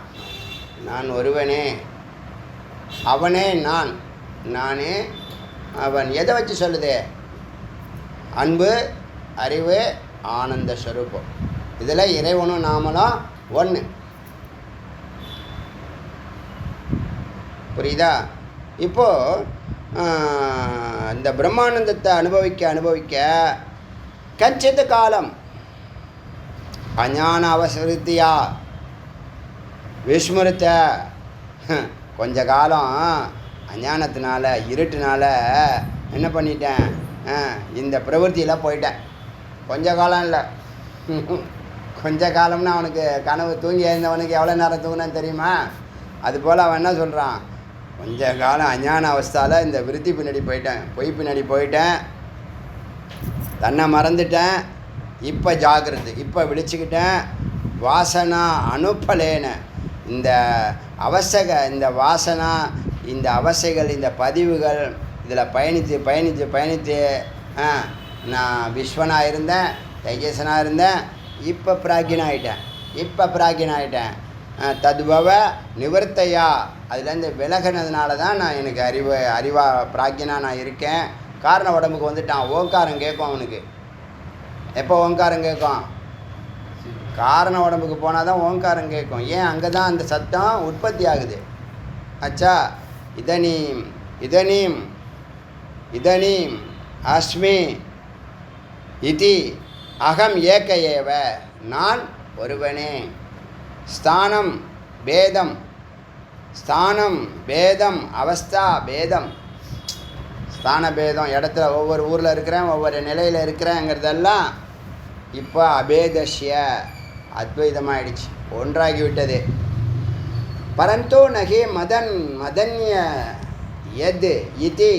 நான் ஒருவனே, அவனே நான், நானே அவன். எதை வச்சு சொல்லுது? அன்பு, அறிவு, ஆனந்த ஸ்வரூபம். இதில் இறைவனும் நாமளும் ஒன்று. புரியுதா? இப்போது இந்த பிரம்மானந்தத்தை அனுபவிக்க கச்சித்து காலம் அஞான அவசரித்தியா விஸ்மிருத்த, கொஞ்ச காலம் அஞ்ஞானத்தினால இருட்டுனால என்ன பண்ணிட்டேன், இந்த பிரவൃத்தியில் போயிட்டேன். கொஞ்ச காலம் இல்லை, கொஞ்ச காலம்னா அவனுக்கு கனவு தூங்கி எழுந்தவனுக்கு எவ்வளோ நேரம் தூங்கினான்னு தெரியுமா? அதுபோல் அவன் என்ன சொல்கிறான், கொஞ்ச காலம் அஞ்ஞான அவஸ்தாவில் இந்த விருத்தி பின்னாடி போயிட்டேன், பொய் பின்னாடி போயிட்டேன், தன்னை மறந்துட்டேன். இப்போ ஜாகிரதை, இப்போ விழிச்சுக்கிட்டேன். வாசனா அனுப்பலேன, இந்த இந்த வாசனா, இந்த அவசைகள், இந்த பதிவுகள், இதில் பயணித்து நான் விஸ்வனாக இருந்தேன், தைஜசனாக இருந்தேன், இப்போ பிராக்கியனாகிட்டேன். தத்பவ நிவர்த்தையா, அதுலேருந்து விலகினதுனால தான் நான் எனக்கு அறிவா பிராக்கியனாக நான் இருக்கேன். காரண உடம்புக்கு வந்துட்டான். ஓங்காரம் கேட்கும் அவனுக்கு. எப்போ ஓங்காரம் கேட்கும்? காரண உடம்புக்கு போனால் தான் ஓங்காரம் கேட்கும். ஏன்? அங்கே தான் அந்த சத்தம் உற்பத்தி ஆகுது. அச்சா, இதனீம் அஸ்மி இதி அகம் ஏக ஏவ, நான் ஒருவனே. ஸ்தானம் பேதம் அவஸ்தா பேதம். ஸ்தான பேதம், இடத்துல ஒவ்வொரு ஊரில் இருக்கிறேன், ஒவ்வொரு நிலையில் இருக்கிறேங்கிறதெல்லாம் இப்போ அபேதஷ்ய அத்வைதமாகிடுச்சு, ஒன்றாகிவிட்டது. பரந்தோ நகே மதன்ய எது இதி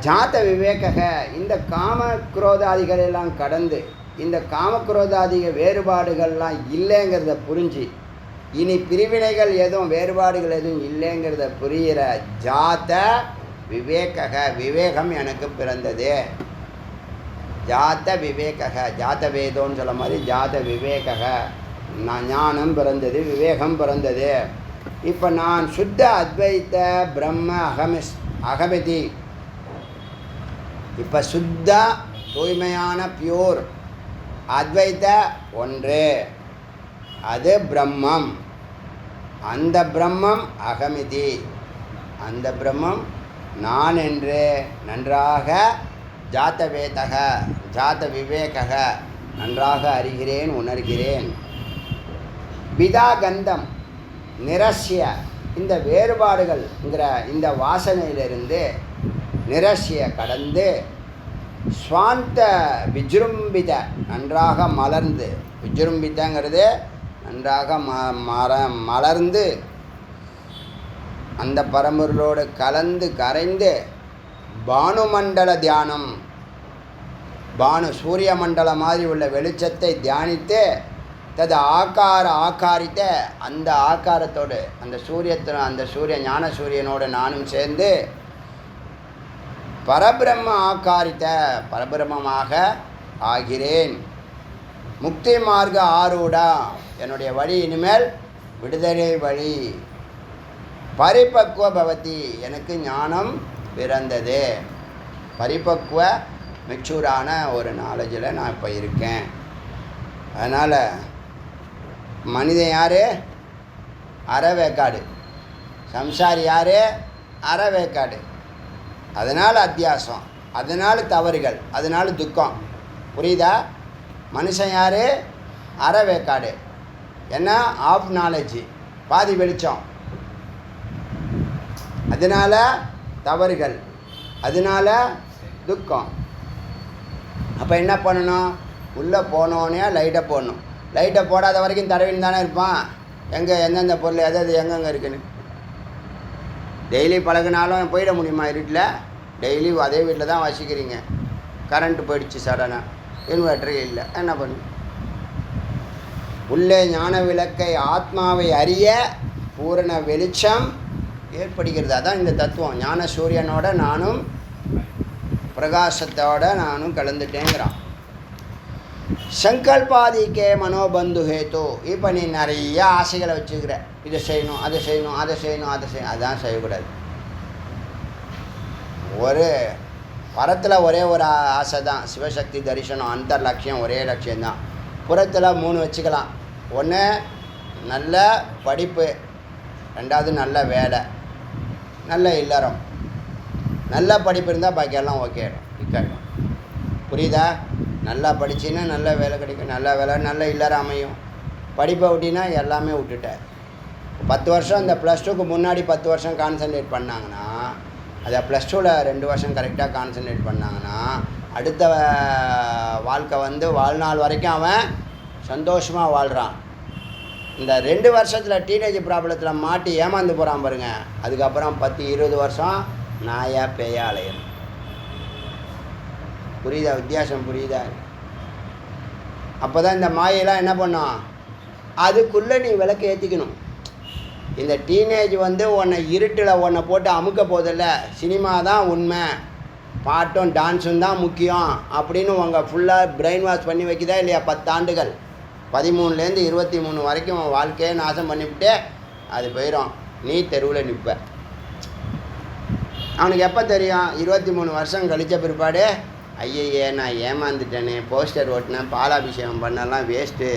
ஜாத விவேக இந்த காம குரோதாதிகளெல்லாம் கடந்து இந்த காமக்ரோதாதிக வேறுபாடுகள்லாம் இல்லைங்கிறத புரிஞ்சு இனி பிரிவினைகள் எதுவும் வேறுபாடுகள் எதுவும் இல்லைங்கிறத புரிகிற ஜாத விவேக விவேகம் எனக்கு பிறந்தது. ஜாத விவேக ஜாத வேதோன்னு சொல்ல மாதிரி ஜாத விவேக ஞானம் பிறந்தது, விவேகம் பிறந்தது. இப்போ நான் சுத்த அத்வைத்த பிரம்ம அகமிதி இப்போ சுத்த தூய்மையான பியூர் அத்வைத்த ஒன்று, அது பிரம்மம். அந்த பிரம்மம் அகமிதி, அந்த பிரம்மம் நான் என்று நன்றாக ஜாத வேதக ஜாத விவேக நன்றாக அறிகிறேன், உணர்கிறேன். பிதா கந்தம் நிரஸ்ய இந்த வேறுபாடுகள்ங்கிற இந்த வாசனையிலிருந்து நிரஸ்ய கடந்து ஸ்வாந்த விஜృంభిத நன்றாக மலர்ந்து, விஜృంభిதங்கிறது நன்றாக மலர்ந்து அந்த பரம்பொருளோடு கலந்து கரைந்து பானுமண்டல தியானம், பானு சூரிய மண்டலம் மாதிரி உள்ள வெளிச்சத்தை தியானித்து தது ஆக்காரித்த அந்த ஆக்காரத்தோடு அந்த சூரிய ஞான சூரியனோடு நானும் சேர்ந்து பரபிரம்ம ஆக்காரித்த பரபிரம்மமாக ஆகிறேன். முக்தி மார்க்க ஆரூடா என்னுடைய வழி இனிமேல் விடுதலை வழி. பரிபக்குவ பவதி எனக்கு ஞானம் பிறந்தது. பரிபக்குவ மெச்சூரான ஒரு நாலேஜில் நான் இப்போ இருக்கேன். அதனால் மனிதன் யார்? அறவேக்காடு. சம்சாரி யார்? அறவேக்காடு. அதனால் அத்தியாசம், அதனால் தவறுகள், அதனால் துக்கம். புரியுதா? மனுஷன் யார்? அறவேக்காடு. என்ன? ஆஃப் நாலேஜ், பாதி வெளிச்சம். அதனால் தவறுகள், அதனால் துக்கம். அப்போ என்ன பண்ணணும்? உள்ளே போனோடனே லைட்டை போடணும். லைட்டை போடாத வரைக்கும் தடவின்னு தானே இருப்பான். எந்தெந்த பொருள் எது எங்கெங்கே இருக்குன்னு. டெய்லி பழகினாலும் போயிட முடியுமா இருட்டில்? டெய்லி அதே வீட்டில் தான் வசிக்கிறீங்க. கரண்ட்டு போயிடுச்சு சடனாக, இன்வெர்டர் இல்லை, என்ன பண்ணு? உள்ளே ஞான விளக்கை ஆத்மாவை அறிய பூரண வெளிச்சம் ஏற்படுகிறது. அதான் இந்த தத்துவம். ஞான சூரியனோட நானும் பிரகாசத்தோட நானும் கலந்துட்டேங்கிறான். சங்கல்பாதிக்கே மனோபந்து ஹேத்து. இப்போ நீ நிறைய ஆசைகளை வச்சுக்கிற, இதை செய்யணும், அதை செய்யணும், அதை செய்யணும், அதை செய்யணும். அதான் செய்யக்கூடாது. ஒரு பரத்தில் ஒரே ஒரு ஆசை தான், சிவசக்தி தரிசனம். அந்த லட்சியம் ஒரே லட்சியம்தான். புறத்தில் 3 வச்சுக்கலாம். ஒன்று நல்ல படிப்பு, ரெண்டாவது நல்ல வேலை, நல்ல இல்லறம். நல்ல படிப்பு இருந்தால் பாக்கியெல்லாம் ஓகே ஆகிடும். புரியுதா? நல்லா படிச்சின்னா நல்ல வேலை கிடைக்கும், நல்ல வேலை, நல்ல இல்லறம் அமையும். படிப்பை விட்டினா எல்லாமே விட்டுட்டேன். 10 வருஷம் இந்த +2க்கு முன்னாடி 10 வருஷம் கான்சன்ட்ரேட் பண்ணாங்கன்னா, அதை +2ல் 2 வருஷம் கரெக்டாக கான்சன்ட்ரேட் பண்ணாங்கன்னா, அடுத்த வாழ்க்கை வாழ்நாள் வரைக்கும் அவன் சந்தோஷமாக வாழ்கிறான். இந்த 2 வருஷத்தில் டீனேஜ் ப்ராப்ளத்தில் மாட்டி ஏமாந்து போகிறான் பாருங்க. அதுக்கப்புறம் 10-20 வருஷம் நாயா பேயா அலையணும். புரியுதா? வித்தியாசம் புரியுதா? அப்போ தான் இந்த மாயெல்லாம் என்ன பண்ணும்? அதுக்குள்ளே நீ விளக்கு ஏற்றிக்கணும். இந்த டீனேஜ் உன்னை இருட்டில் உன்னை போட்டு அமுக்க போதில்ல. சினிமா தான் உண்மை, பாட்டும் டான்ஸும் தான் முக்கியம் அப்படின்னு உங்கள் ஃபுல்லாக பிரெயின் வாஷ் பண்ணி வைக்குதா இல்லையா? 10 ஆண்டுகள், 13லேருந்து 23 வரைக்கும் உன் வாழ்க்கையை நாசம் பண்ணிவிட்டு அது போயிடும். நீ தெருவில் நிற்ப. அவனுக்கு எப்போ தெரியும்? 23 வருஷம் கழித்த பிற்பாடு, ஐயையே நான் ஏமாந்துட்டேனே, போஸ்டர் ஓட்டினேன், பாலாபிஷேகம் பண்ணலாம் வேஸ்ட்டு.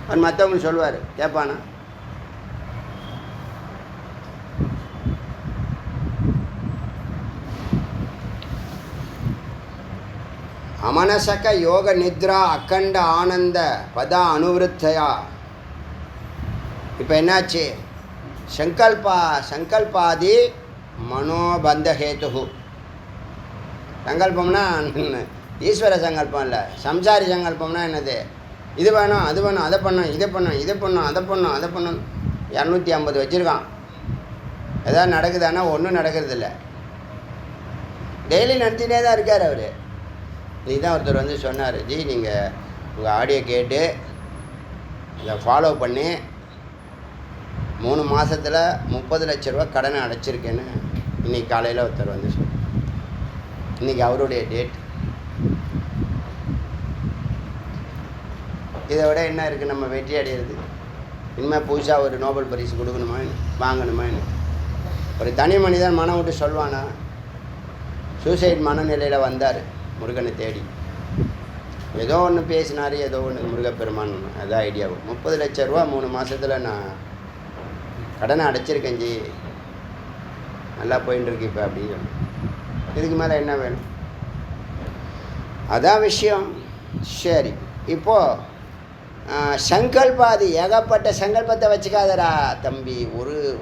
அவர் மற்றவங்க சொல்லுவார், கேட்பானா? அமனசக யோக நித்ரா அக்கண்ட ஆனந்த பத அனுவிருத்தையா. இப்போ என்னாச்சு? சங்கல்பாதி மனோபந்தஹேத்து. சங்கல்பம்னா ஈஸ்வர சங்கல்பம் இல்லை, சம்சாரி சங்கல்பம்னா என்னது? இது வேணும், அது வேணும், அதை பண்ணணும், இதை பண்ணணும், இதை பண்ணணும், அதை பண்ணணும், அதை பண்ணணும். 250 வச்சுருக்கான். எதாவது நடக்குதானா? ஒன்றும் நடக்கிறதில்ல. டெய்லி நடத்தினே தான் இருக்கார் அவர். இதுதான் ஒருத்தர் வந்து சொன்னார், ஜி நீங்கள் உங்கள் ஆடியோ கேட்டு இதை ஃபாலோ பண்ணி 3 மாதத்தில் 30 லட்ச ரூபா கடனை அடைச்சிருக்கேன்னு இன்றைக்கி காலையில் ஒருத்தர் வந்து சொன்னார். இன்றைக்கி அவருடைய டேட். இதை விட என்ன இருக்குது நம்ம வெற்றி அடையிறது? இனிமேல் புதுசாக ஒரு நோபல் பரிசு கொடுக்கணுமா வாங்கணுமா? ஒரு தனி மனிதன் மனம் விட்டு சொல்வானா? சூசைட் மனநிலையில் வந்தார் முருகனை தேடி. ஏதோ ஒன்று பேசினார், ஏதோ ஒன்று முருகப்பெருமான் அதான் ஐடியாவும். 30 லட்ச ரூபா 3 மாதத்தில் நான் கடனை அடைச்சிருக்கேன் ஜி, நல்லா போயின்னு இருக்கு இப்போ அப்படின்னு சொல்லி. இதுக்கு மேலே என்ன வேணும்? அதான் விஷயம். சரி, இப்போது சங்கல்பாதி ஏகப்பட்ட சங்கல்பத்தை வச்சுக்காதரா தம்பி.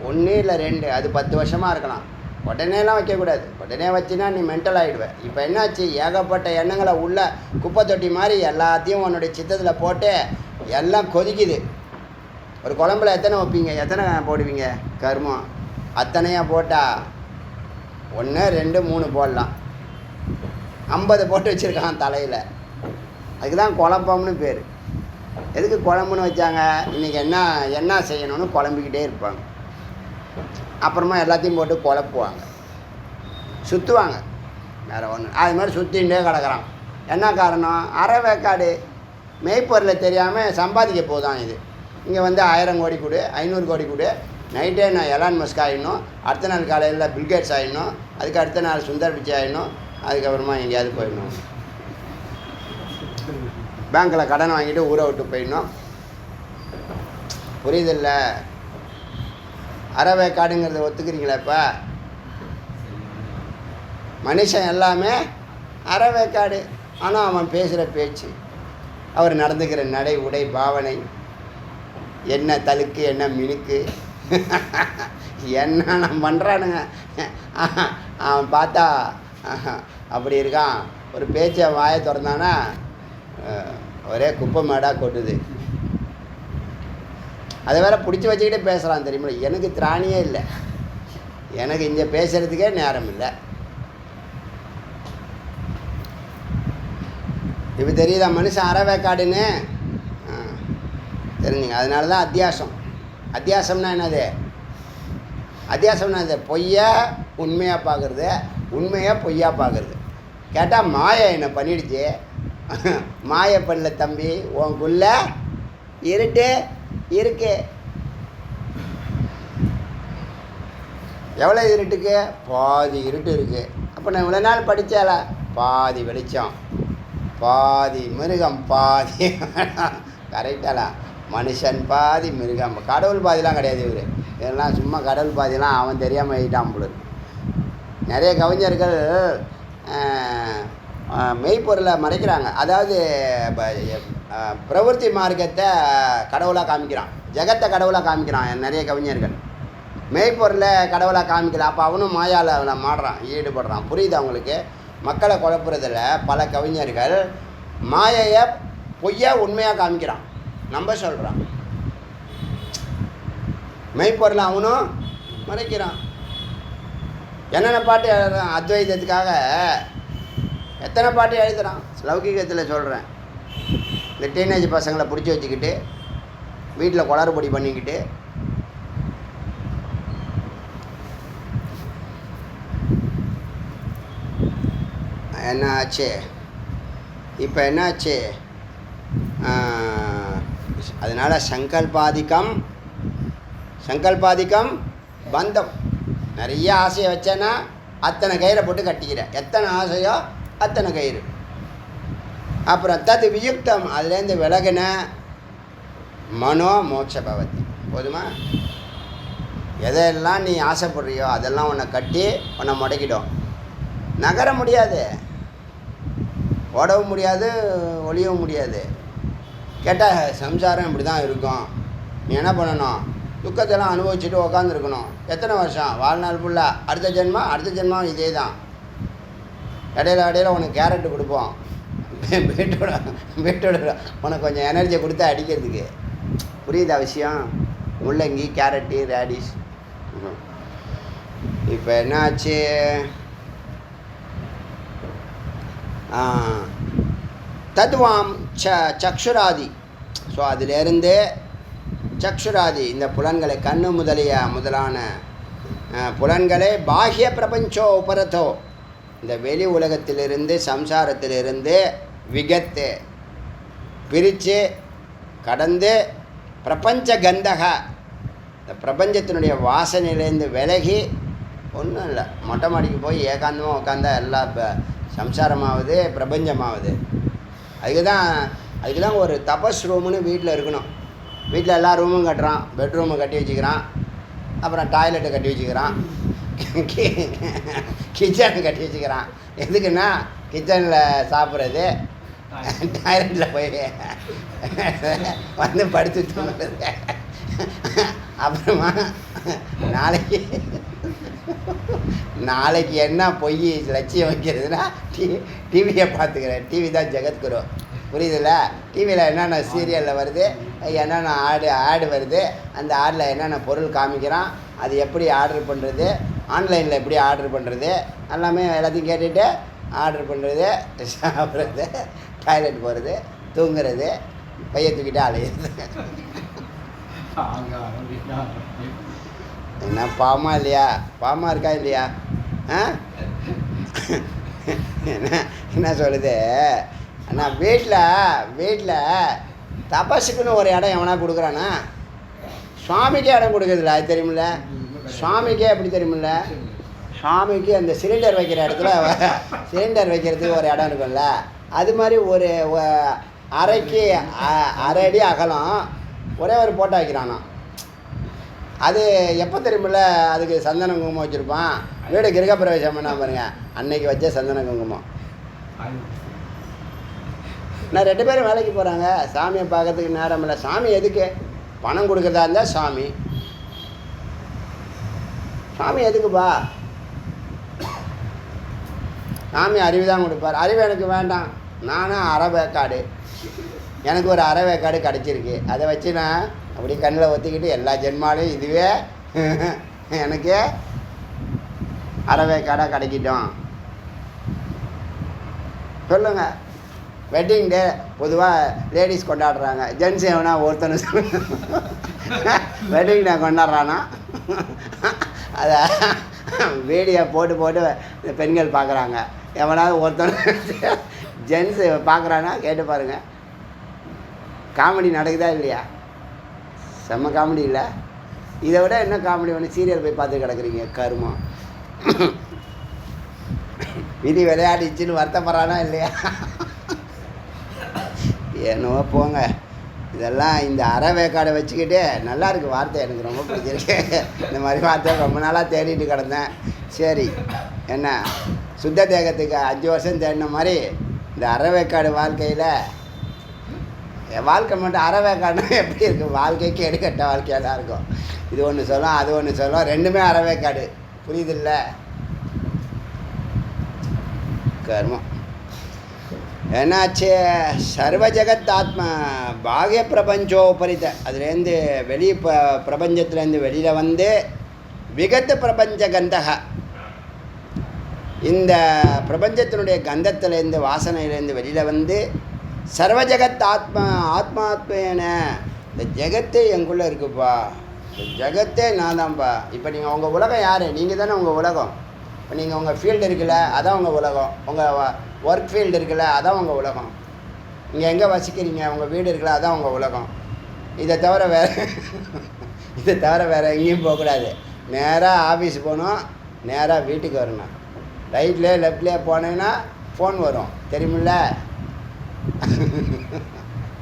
ஒன்று இல்லை 2, அது 10 வருஷமாக இருக்கலாம். உடனேலாம் வைக்கக்கூடாது. உடனே வச்சுன்னா நீ மென்டல் ஆகிடுவேன். இப்போ என்னாச்சு, ஏகப்பட்ட எண்ணங்களை உள்ள குப்பை தொட்டி மாதிரி எல்லாத்தையும் உன்னுடைய சித்தத்தில் போட்டு எல்லாம் கொதிக்குது. ஒரு குழம்புல எத்தனை வைப்பீங்க, எத்தனை போடுவீங்க? கர்மம் அத்தனையாக போட்டால் 1, 2, 3 போடலாம். 50 போட்டு வச்சுருக்கான் தலையில். அதுக்கு தான் குழப்பம்னு பேர். எதுக்கு குழம்புன்னு வச்சாங்க? இன்றைக்கி என்ன செய்யணும்னு குழம்பிக்கிட்டே இருப்பாங்க. அப்புறமா எல்லாத்தையும் போட்டு குழப்புவாங்க, சுற்றுவாங்க. வேறு ஒன்று அது மாதிரி சுற்றிகிட்டே கிடக்கிறான். என்ன காரணம்? அரை வேக்காடு மெய்ப்பொருளை தெரியாமல் சம்பாதிக்க போதான் இது. இங்கே வந்து 1000 கோடி கொடு, 500 கோடி கொடு, நைட்டே நான் எலான் மஸ்க் ஆகிடணும், அடுத்த நாள் காலையில் பில்கேட்ஸ் ஆகிடணும், அதுக்கு அடுத்த நாள் சுந்தர் பிச்சை ஆகிடணும், அதுக்கப்புறமா எங்கேயாவது போயிடணும், பேங்க்கில் கடன் வாங்கிட்டு ஊரை விட்டு போயிடணும். புரியுதில்ல? அறவேக்காடுங்கிறத ஒத்துக்கிறீங்களா? இப்போ மனுஷன் எல்லாமே அறவேக்காடு. ஆனால் அவன் பேசுகிற பேச்சு, அவர் நடந்துக்கிற நடை, உடை, பாவனை, என்ன தலுக்கு, என்ன மினுக்கு, என்ன பண்ணுறானுங்க. அவன் பார்த்தா அப்படி இருக்கான். ஒரு பேச்சை வாயை திறந்தானா ஒரே குப்பை மேடாக கொட்டுது. அதை வேற பிடிச்சி வச்சுக்கிட்டே பேசுகிறான் தெரியுமா? எனக்கு திராணியே இல்லை, எனக்கு இங்கே பேசுகிறதுக்கே நேரம் இல்லை. இப்போ தெரியுதா மனுஷன் அறவேக்காடுன்னு? தெரிஞ்சுங்க. அதனால தான் அத்தியாசம். அத்தியாசம்னா என்னது? அத்தியாசம்னா இது பொய்யா உண்மையாக பார்க்குறது, உண்மையாக பொய்யா பார்க்குறது. கேட்டால் மாயை என்ன பண்ணிடுச்சு. மாயை பண்ணல தம்பி, உனக்குள்ள இருட்டு இருக்கு. எவ்வளோ இருட்டுக்கு? பாதி இருட்டு இருக்குது. அப்போ நான் இவ்வளோ நாள் படித்தால பாதி வெளிச்சம், பாதி மிருகம், பாதி கரெக்டாலா? மனுஷன் பாதி மிருகம், கடவுள் பாதிலாம் கிடையாது. இவர் இதெல்லாம் சும்மா கடவுள் பாதிலாம் அவன் தெரியாமல் ஆகிட்டான் போல. நிறைய கவிஞர்கள் மெய்ப்பொருளை மறைக்கிறாங்க. அதாவது பிரவருத்தி மார்க்கத்தை கடவுளாக காமிக்கிறான், ஜெகத்தை கடவுளாக காமிக்கிறான் நிறைய கவிஞர்கள். மெய்ப்பொருளை கடவுளாக காமிக்கல. அப்போ அவனும் மாயால் அவனை மாடுறான், ஈடுபடுறான். புரியுது அவங்களுக்கு? மக்களை குழப்புறதில் பல கவிஞர்கள் மாயையை பொய்யா உண்மையாக காமிக்கிறான், நம்ப சொல்கிறான். மெய்ப்பொருளை அவனும் மறைக்கிறான். என்னென்ன பாட்டு எழுதுறான் அத்வைதத்துக்காக, எத்தனை பாட்டு எழுதுகிறான். லௌகிகத்தில் சொல்கிறேன். இந்த டீனேஜ் பசங்களை பிடிச்சி வச்சுக்கிட்டு வீட்டில் குளறுபடி பண்ணிக்கிட்டு என்ன ஆச்சு? இப்போ என்னாச்சு? அதனால் சங்கல்பாதிக்கம் பந்தம். நிறைய ஆசையை வச்சேன்னா அத்தனை கயிறை போட்டு கட்டிக்கிறேன். எத்தனை ஆசையோ அத்தனை கயிறு. அப்புறம் தது வியுக்தம், அதுலேருந்து விலகின மனோ மோட்ச பவதி. போதுமா? எதெல்லாம் நீ ஆசைப்படுறியோ அதெல்லாம் உன்னை கட்டி உன்னை முடக்கிடும். நகர முடியாது, ஓடவும் முடியாது, ஒளியவும் முடியாது. கேட்டால் சம்சாரம் இப்படி தான் இருக்கும். நீ என்ன பண்ணணும்? துக்கத்தெல்லாம் அனுபவிச்சுட்டு உக்காந்துருக்கணும். எத்தனை வருஷம்? வாழ்நாள் ஃபுல்லாக. அடுத்த ஜென்மம் இதே தான். இடையில உனக்கு கேரட்டு கொடுப்போம், பீட்ரூட் உனக்கு கொஞ்சம் எனர்ஜியை கொடுத்தா அடிக்கிறதுக்கு. புரியுதா விஷயம்? முள்ளங்கி, கேரட்டு, ரேடிஷ். இப்போ என்னாச்சு? தத்வாம் சக்ஷுராதி. ஸோ அதிலிருந்து சக்ஷுராதி இந்த புலன்களை கண்ணு முதலான புலன்களை பாஹ்ய பிரபஞ்சோ உபரதோ இந்த வெளி உலகத்திலிருந்து சம்சாரத்திலிருந்து விகத்து பிரித்து கடந்து பிரபஞ்ச கந்தக இந்த பிரபஞ்சத்தினுடைய வாசனையிலேருந்து விலகி ஒன்றும் இல்லை மொட்டை மாடிக்கு போய் ஏகாந்தமாக உட்காந்தா எல்லா சம்சாரமாகுது பிரபஞ்சமாகுது. அதுக்கு தான் ஒரு தபஸ் ரூம்னு வீட்டில் இருக்கணும். வீட்டில் எல்லா ரூமும் கட்டுறான், பெட்ரூமை கட்டி வச்சுக்கிறான், அப்புறம் டாய்லெட்டை கட்டி வச்சுக்கிறான், கிச்சனை கட்டி வச்சுக்கிறான். எதுக்குன்னா கிச்சனில் சாப்பிட்றது, டாய்லெட்டில் போய் வந்து படுத்து தூங்குறது. அப்புறமா நாளைக்கு என்ன பொய் லட்சியம் வைக்கிறதுனா டிவியை பார்த்துக்கிறேன். டிவி தான் ஜெகத்குரு, புரியுதுல்ல? டிவியில் என்னென்ன சீரியலில் வருது, என்னென்ன ஆடு வருது, அந்த ஆடில் என்னென்ன பொருள் காமிக்கிறான், அது எப்படி ஆர்டர் பண்ணுறது, ஆன்லைனில் எப்படி ஆர்டர் பண்ணுறது, எல்லாமே எல்லாத்தையும் கேட்டுட்டு ஆர்டர் பண்ணுறது, சாப்பிட்றது, டாய்லெட் போகிறது, தூங்குறது, பைய தூக்கிட்டு அலையிறது. என்ன பாவமா இல்லையா? பாவமாக இருக்கா இல்லையா? என்ன சொல்லுது அண்ணா, வீட்டில் தபஸுக்குன்னு ஒரு இடம் எவனா கொடுக்குறானா? சுவாமிக்கே இடம் கொடுக்குறதில்ல, அது தெரியுமில்ல? சுவாமிக்கே எப்படி தெரியுமில்ல? சுவாமிக்கு அந்த சிலிண்டர் வைக்கிற இடத்துல சிலிண்டர் வைக்கிறதுக்கு ஒரு இடம் இருக்கும்ல, அது மாதிரி ஒரு அரைக்கு அரை அடி அகலம் ஒரே ஒரு போட்டோ வைக்கிறானா. அது எப்போ தெரியுமில்ல? அதுக்கு சந்தன குங்குமம் வச்சுருப்பான். வீடு கிரகப்பிரவேசம் பண்ணா பாருங்க, அன்னைக்கு வச்ச சந்தன குங்குமம். நான் 2 பேரும் வேலைக்கு போகிறாங்க, சாமியை பார்க்கறதுக்கு நேரம் இல்லை. சாமி எதுக்கு? பணம் கொடுக்குறதா இருந்தால் சாமி எதுக்குப்பா? சாமி அறிவு தான் கொடுப்பார். அறிவு எனக்கு வேண்டாம், நானும் அறவேக்காடு, எனக்கு ஒரு அறவேக்காடு கிடச்சிருக்கு. அதை வச்சு நான் அப்படி கண்ணில் ஒத்திக்கிட்டு எல்லா ஜென்மாலையும் இதுவே எனக்கு அறவேக்காடாக கிடைக்கிட்டோம். சொல்லுங்கள். வெட்டிங் டே பொதுவாக லேடிஸ் கொண்டாடுறாங்க, ஜென்ஸ் எவனா ஒருத்தனை வெட்டிங் டே கொண்டாடுறானா? அதை வீடியோ போட்டு இந்த பெண்கள் பார்க்குறாங்க. எவனாவது ஒருத்தனை ஜென்ஸு பார்க்குறானா கேட்டு பாருங்கள். காமெடி நடக்குதா இல்லையா? செம்ம காமெடி இல்லை? இதை விட என்ன காமெடி ஒன்று? சீரியல் போய் பார்த்து கிடக்குறீங்க கருமம். விதி விளையாடிச்சுன்னு வருத்தப்படுறானா இல்லையா? என்னவோ போங்க. இதெல்லாம் இந்த அறவேக்காடை வச்சுக்கிட்டு நல்லா இருக்குது வார்த்தை, எனக்கு ரொம்ப பிடிச்சிருக்கு. இந்த மாதிரி வார்த்தை ரொம்ப நாளாக தேடிட்டு கிடந்தேன். சரி, என்ன சுத்த தேகத்துக்கு 5 வருஷம் தேடின மாதிரி இந்த அறவேக்காடு வாழ்க்கையில் வாழ்க்கை மட்டும் அறவேக்காடுனா எப்படி இருக்குது? வாழ்க்கைக்கு எடுக்கட்ட வாழ்க்கையாக தான் இருக்கும். இது ஒன்று சொல்லும், அது ஒன்று சொல்லும், ரெண்டுமே அறவேக்காடு. புரியுதில்ல? கர்மம் என்னாச்சு? சர்வ ஜெகத் ஆத்மா பாகிய பிரபஞ்சோபரித, அதுலேருந்து பிரபஞ்சத்துலேருந்து வெளியில் வந்து விகத்து பிரபஞ்ச கந்தக, இந்த பிரபஞ்சத்தினுடைய கந்தத்திலேருந்து வாசனையிலேருந்து வெளியில் வந்து சர்வ ஜெகத் ஆத்மாத்மேன, இந்த ஜெகத்தே எங்குள்ளே இருக்குப்பா, இந்த ஜெகத்தே நான் தான்ப்பா. இப்போ நீங்கள் உங்கள் உலகம் யார்? நீங்கள் தானே உங்கள் உலகம். இப்போ நீங்கள் உங்கள் ஃபீல்டு இருக்குல்ல, அதான் உங்கள் உலகம். உங்கள் ஒர்க் ஃபீல்டு இருக்குல்ல, அதான் உங்கள் உலகம். நீங்கள் எங்கே வசிக்கிறீங்க, உங்கள் வீடு இருக்குல்ல, அதான் உங்கள் உலகம். இதை தவிர வேறு எங்கேயும் போகக்கூடாது. நேராக ஆஃபீஸ் போகணும், நேராக வீட்டுக்கு வரணும். ரைட்லேயே லெஃப்ட்லேயே போனீங்கன்னா ஃபோன் வரும், தெரியுமில்ல?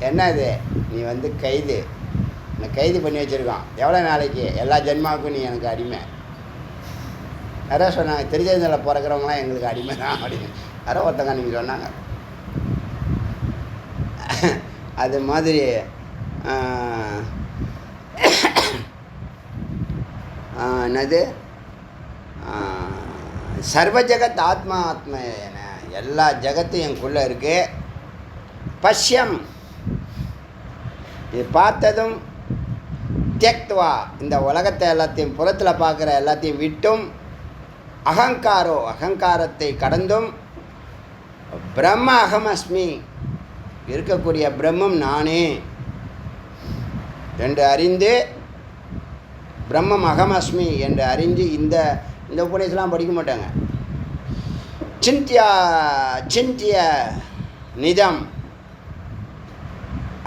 என்ன இது? நீ வந்து கைது, என்னை கைது பண்ணி வச்சுருக்கான். எவ்வளோ நாளைக்கு? எல்லா ஜென்மாவுக்கும் நீ எனக்கு அடிமை. யாரோ சொன்னாங்க, திருச்செந்தூரில் பிறக்கிறவங்களாம் எங்களுக்கு அடிமை தான் அப்படின்னு யாரோ ஒருத்தங்க நீங்கள் சொன்னாங்க. அது மாதிரி என்னது சர்வ ஜெகத் ஆத்மா எல்லா ஜெகத்தும் எனக்குள்ளே இருக்குது. பஷ்யம், இது பார்த்ததும் தியக்த்வா, இந்த உலகத்தை எல்லாத்தையும் புறத்தில் பார்க்குற எல்லாத்தையும் விட்டும், அகங்காரத்தை கடந்தும், பிரம்ம அகமஸ்மி, இருக்கக்கூடிய பிரம்மம் நானே என்று அறிந்து, பிரம்மம் அகமஸ்மி என்று அறிந்து, இந்த உபநிஷலாம் படிக்க மாட்டாங்க. சிந்திய நிதம்,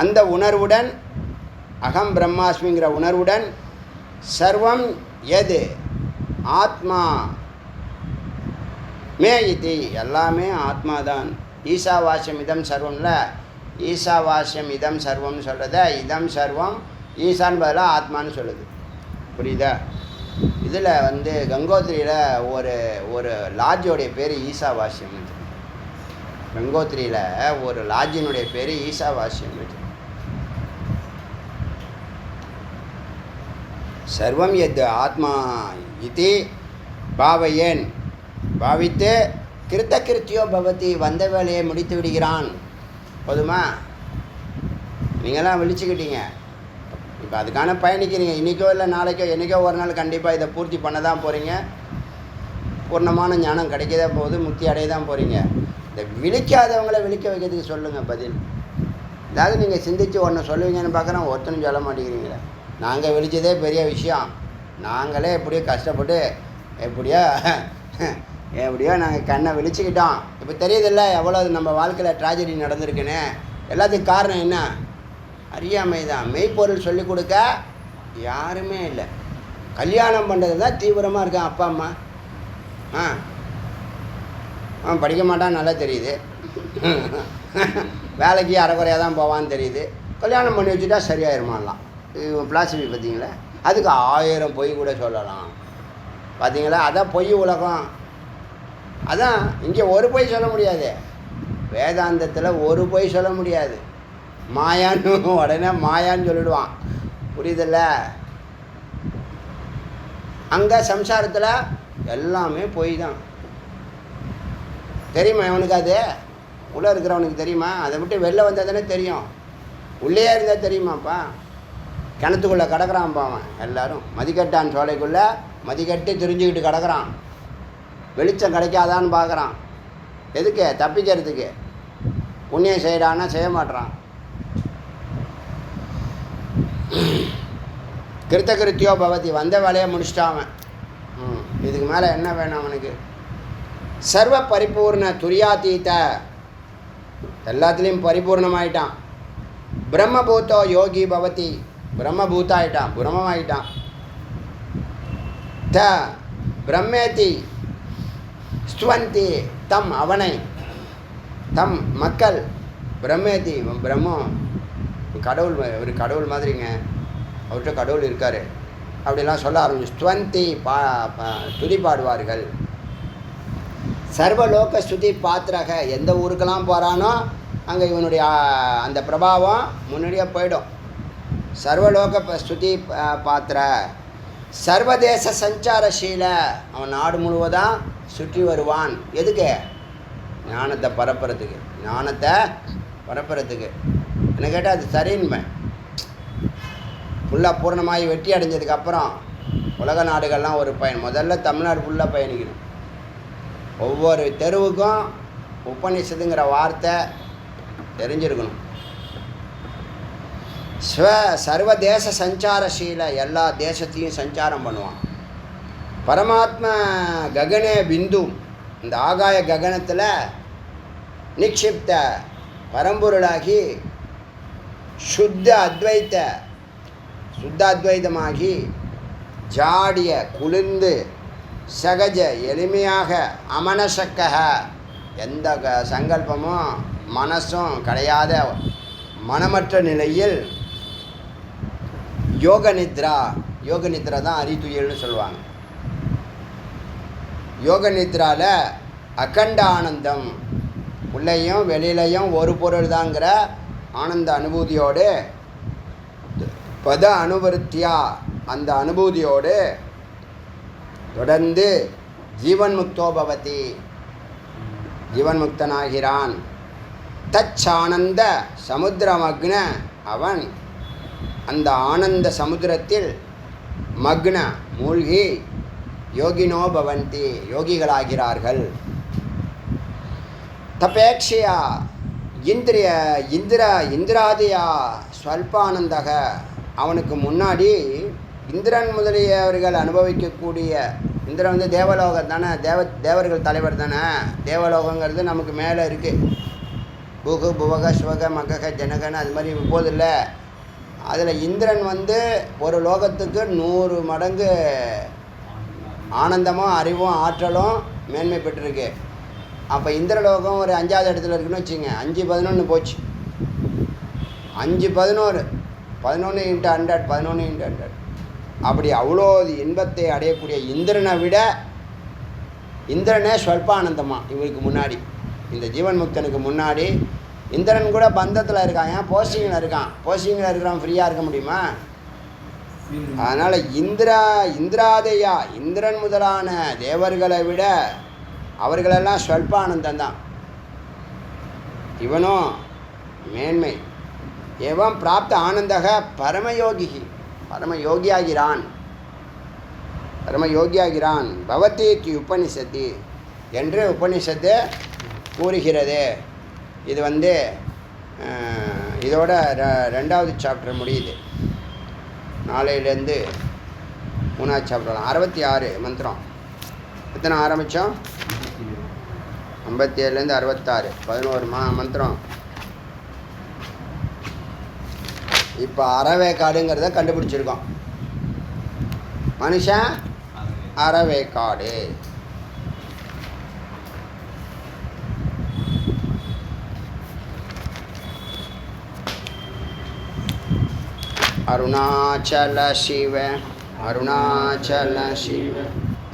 அந்த உணர்வுடன், அகம் பிரம்மாஸ்மிங்கிற உணர்வுடன், சர்வம் எது ஆத்மா மே இது, எல்லாமே ஆத்மாதான். ஈசாவாஸ்யம் இதம் சர்வம்ல, ஈசாவாஸ்யம் இதம் சர்வம்னு சொல்கிறத இதம் சர்வம் ஈசான்னு பதிலாக ஆத்மான்னு சொல்லுது. புரியுதா? இதில் கங்கோத்திரியில் ஒரு லாட்ஜோடைய பேர் ஈசாவாஸ்யம். கங்கோத்திரியில் ஒரு லாட்ஜினுடைய பேர் ஈசாவாஸ்யம். சர்வம் எத் ஆத்மா இது பாவையேன், பாவித்து கிருத்தியோ பவதி, வந்த வேலையை முடித்து விடுகிறான். போதுமா? நீங்களாம் விழிச்சுக்கிட்டீங்க, இப்போ அதுக்கான பயணிக்கிறீங்க. இன்றைக்கோ இல்லை நாளைக்கோ என்றைக்கோ ஒரு நாள் கண்டிப்பாக இதை பூர்த்தி பண்ண தான் போகிறீங்க. பூர்ணமான ஞானம் கிடைக்க தான் போகுது, முக்தி அடைய தான் போகிறீங்க. இந்த விழிக்காதவங்களை விழிக்க வைக்கிறதுக்கு சொல்லுங்கள் பதில். அதாவது நீங்கள் சிந்தித்து ஒன்று சொல்லுவீங்கன்னு பார்க்குறோம், ஒருத்தனும் சொல்ல மாட்டேங்கிறீங்களே. நாங்கள் விழிச்சதே பெரிய விஷயம். நாங்களே எப்படியோ கஷ்டப்பட்டு எப்படியோ நாங்கள் கண்ணை விழிச்சுக்கிட்டோம். இப்போ தெரியுதில்ல எவ்வளோ நம்ம வாழ்க்கையில் ட்ராஜடி நடந்திருக்குன்னு. எல்லாத்துக்கும் காரணம் என்ன? அறியாமை தான். மெய்ப்பொருள் சொல்லிக் கொடுக்க யாருமே இல்லை. கல்யாணம் பண்ணுறது தான் தீவிரமாக இருக்கான் அப்பா அம்மா. அவன் படிக்க மாட்டான் நல்லா தெரியுது, வேலைக்கு அரைக்குறையாக தான் போவான்னு தெரியுது. கல்யாணம் பண்ணி வச்சுட்டா சரியாயிருமாலாம். பிளாசிபி பார்த்தீங்களா? அதுக்கு 1000 பொய் கூட சொல்லலாம். பார்த்தீங்களா? அதான் பொய் உலகம். அதான் இங்கே ஒரு பொய் சொல்ல முடியாது. வேதாந்தத்தில் ஒரு பொய் சொல்ல முடியாது. மாயான்னு உடனே மாயான்னு சொல்லிடுவான். புரியுதில்ல? அங்கே சம்சாரத்தில் எல்லாமே பொய் தான். தெரியுமா அவனுக்கு? அது உள்ளே இருக்கிறவனுக்கு தெரியுமா? அதை விட்டு வெளில வந்தால் தானே தெரியும். உள்ளே இருந்தால் தெரியுமாப்பா? கிணத்துக்குள்ளே கிடக்கிறான்ப்பா அவன். எல்லோரும் மதிக்கட்டான் சோலைக்குள்ளே மதிக்கட்டு திரிஞ்சுக்கிட்டு கிடக்கிறான். வெளிச்சம் கிடைக்காதான்னு பார்க்குறான். எதுக்கு? தப்பிக்கிறதுக்கு. புண்ணியம் செய்கிறான்னா செய்ய மாட்டான். கிருத்தியோ பவதி, வந்த வேலையை முடிச்சிட்டான். இதுக்கு மேலே என்ன வேணும் அவனுக்கு? சர்வ பரிபூர்ண துரியாதீத, எல்லாத்துலேயும் பரிபூர்ணமாயிட்டான். பிரம்மபூத்தோ யோகி பவதி, பிரம்மபூத்தாயிட்டான், பிரம்மமாயிட்டான். த பிரம்மேதி ஸ்துவந்தி தம், அவனை தம் மக்கள் பிரம்மேதி, பிரம்மம் கடவுள், ஒரு கடவுள் மாதிரிங்க, அவர்கிட்ட கடவுள் இருக்கார் அப்படிலாம் சொல்ல ஆரம்பிச்சு ஸ்துவந்தி துதி பாடுவார்கள். சர்வலோக ஸ்துதி பாத்திரக, எந்த ஊருக்கெல்லாம் போகிறானோ அங்கே இவனுடைய அந்த பிரபாவம் முன்னாடியே போயிடும். சர்வலோக ஸ்துதி பாத்திர, சர்வதேச சஞ்சாரசீல, அவன் நாடு முழுவதும் சுற்றி வருவான். எதுக்கு? ஞானத்தை பரப்புறதுக்கு. ஞானத்தை பரப்புறதுக்கு. என்ன கேட்டால் அது சரின்மை. ஃபுல்லாக பூர்ணமாகி வெற்றி அடைஞ்சதுக்கப்புறம் உலக நாடுகள்லாம் ஒரு முதல்ல தமிழ்நாடு ஃபுல்லாக பயணிக்கணும். ஒவ்வொரு தெருவுக்கும் உபநிஷத்துங்கிற வார்த்தை தெரிஞ்சிருக்கணும். சர்வதேச சஞ்சாரசீல, எல்லா தேசத்தையும் சஞ்சாரம் பண்ணுவான். பரமாத்மா ககனே பிந்து, இந்த ஆகாய ககனத்தில் நிக்ஷிப்த பரம்பொருளாகி சுத்தாத்வைதமாகி ஜாடிய குளிர்ந்து சகஜ எளிமையாக அமனசக்க, எந்த சங்கல்பமும் மனசும் கிடையாத மனமற்ற நிலையில் யோக நித்ரா, யோக நித்ரா தான் அறிதுயில்னு சொல்லுவாங்க. யோக நித்ராவில் அகண்ட ஆனந்தம், உள்ளேயும் வெளியிலையும் ஒரு பொருள் தாங்கிற ஆனந்த அனுபூதியோடு, பத அனுவருத்தியா, அந்த அனுபூதியோடு தொடர்ந்து ஜீவன் முக்தோபவதி, ஜீவன் முக்தனாகிறான். தச்சானந்த சமுத்திரமக்ன, அவன் அந்த ஆனந்த சமுத்திரத்தில் மக்ன மூழ்கி யோகினோ பவந்தி, யோகிகளாகிறார்கள். தபேட்சையா இந்திராதியா ஸ்வல்பானந்தக. அவனுக்கு முன்னாடி இந்திரன் முதலியவர்கள் அனுபவிக்கக்கூடிய, இந்திரன் வந்து தேவலோகம் தானே, தேவர்கள் தலைவர் தானே. தேவலோகங்கிறது நமக்கு மேலே இருக்குது. புகு புவக ஸ்வக மகக ஜனகன் அது மாதிரி போது இல்லை. அதில் இந்திரன் வந்து ஒரு லோகத்துக்கு 100 மடங்கு ஆனந்தமும் அறிவும் ஆற்றலும் மேன்மை பெற்றிருக்கு. அப்போ இந்திரலோகம் ஒரு 5வது இடத்துல இருக்குன்னு வச்சுங்க. 5 11 போச்சு. 5 11 11 × 100 11 × 100. அப்படி அவ்வளோ இன்பத்தை அடையக்கூடிய இந்திரனை விட இந்திரனே ஸ்வல்பானந்தமா இவருக்கு முன்னாடி, இந்த ஜீவன் முக்தனுக்கு முன்னாடி. இந்திரன் கூட பந்தத்தில் இருக்கான், ஏன் போஸ்டிங்கில் இருக்கான். போஸ்டிங்கில் இருக்கிறவன் ஃப்ரீயாக இருக்க முடியுமா? அதனால் இந்திராதையா இந்திரன் முதலான தேவர்களை விட அவர்களெல்லாம் ஸ்வல்பானந்தம் தான். இவனும் மேன்மை. ஏவம் பிராப்த ஆனந்தக பரமயோகி, பரமயோகியாகிறான், பரமயோகியாகிறான். பவதி உபனிஷத்து என்று உபனிஷத்து கூறுகிறது. இது வந்து இதோட 2வது சாப்டர் முடியுது. நாளையிலேருந்து 3வது சாப்டர் 66 மந்திரம். எத்தனை ஆரம்பித்தோம்? 57லேருந்து 66 11 மந்திரம். இப்போ அறவேக்காடுங்கிறத கண்டுபிடிச்சிருக்கோம். மனுஷன் அறவேக்காடு. அருணாச்சல சிவ அருணாச்சல சிவ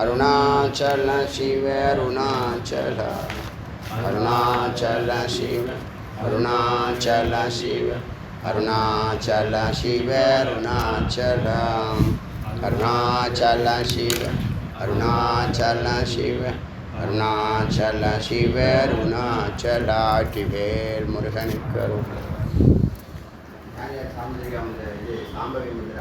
அருணாச்சல சிவ அருணாச்சல அருணாச்சல சிவ அருணாச்சல சிவ அருணாச்சல சிவ அருணாச்சல அருணாச்சல சிவ அருணாச்சல சிவ அருணாச்சல சிவ அருணாச்சல. ஆட்டிவேல் முருகனுக்கு. சாம்பவி முத்ரா.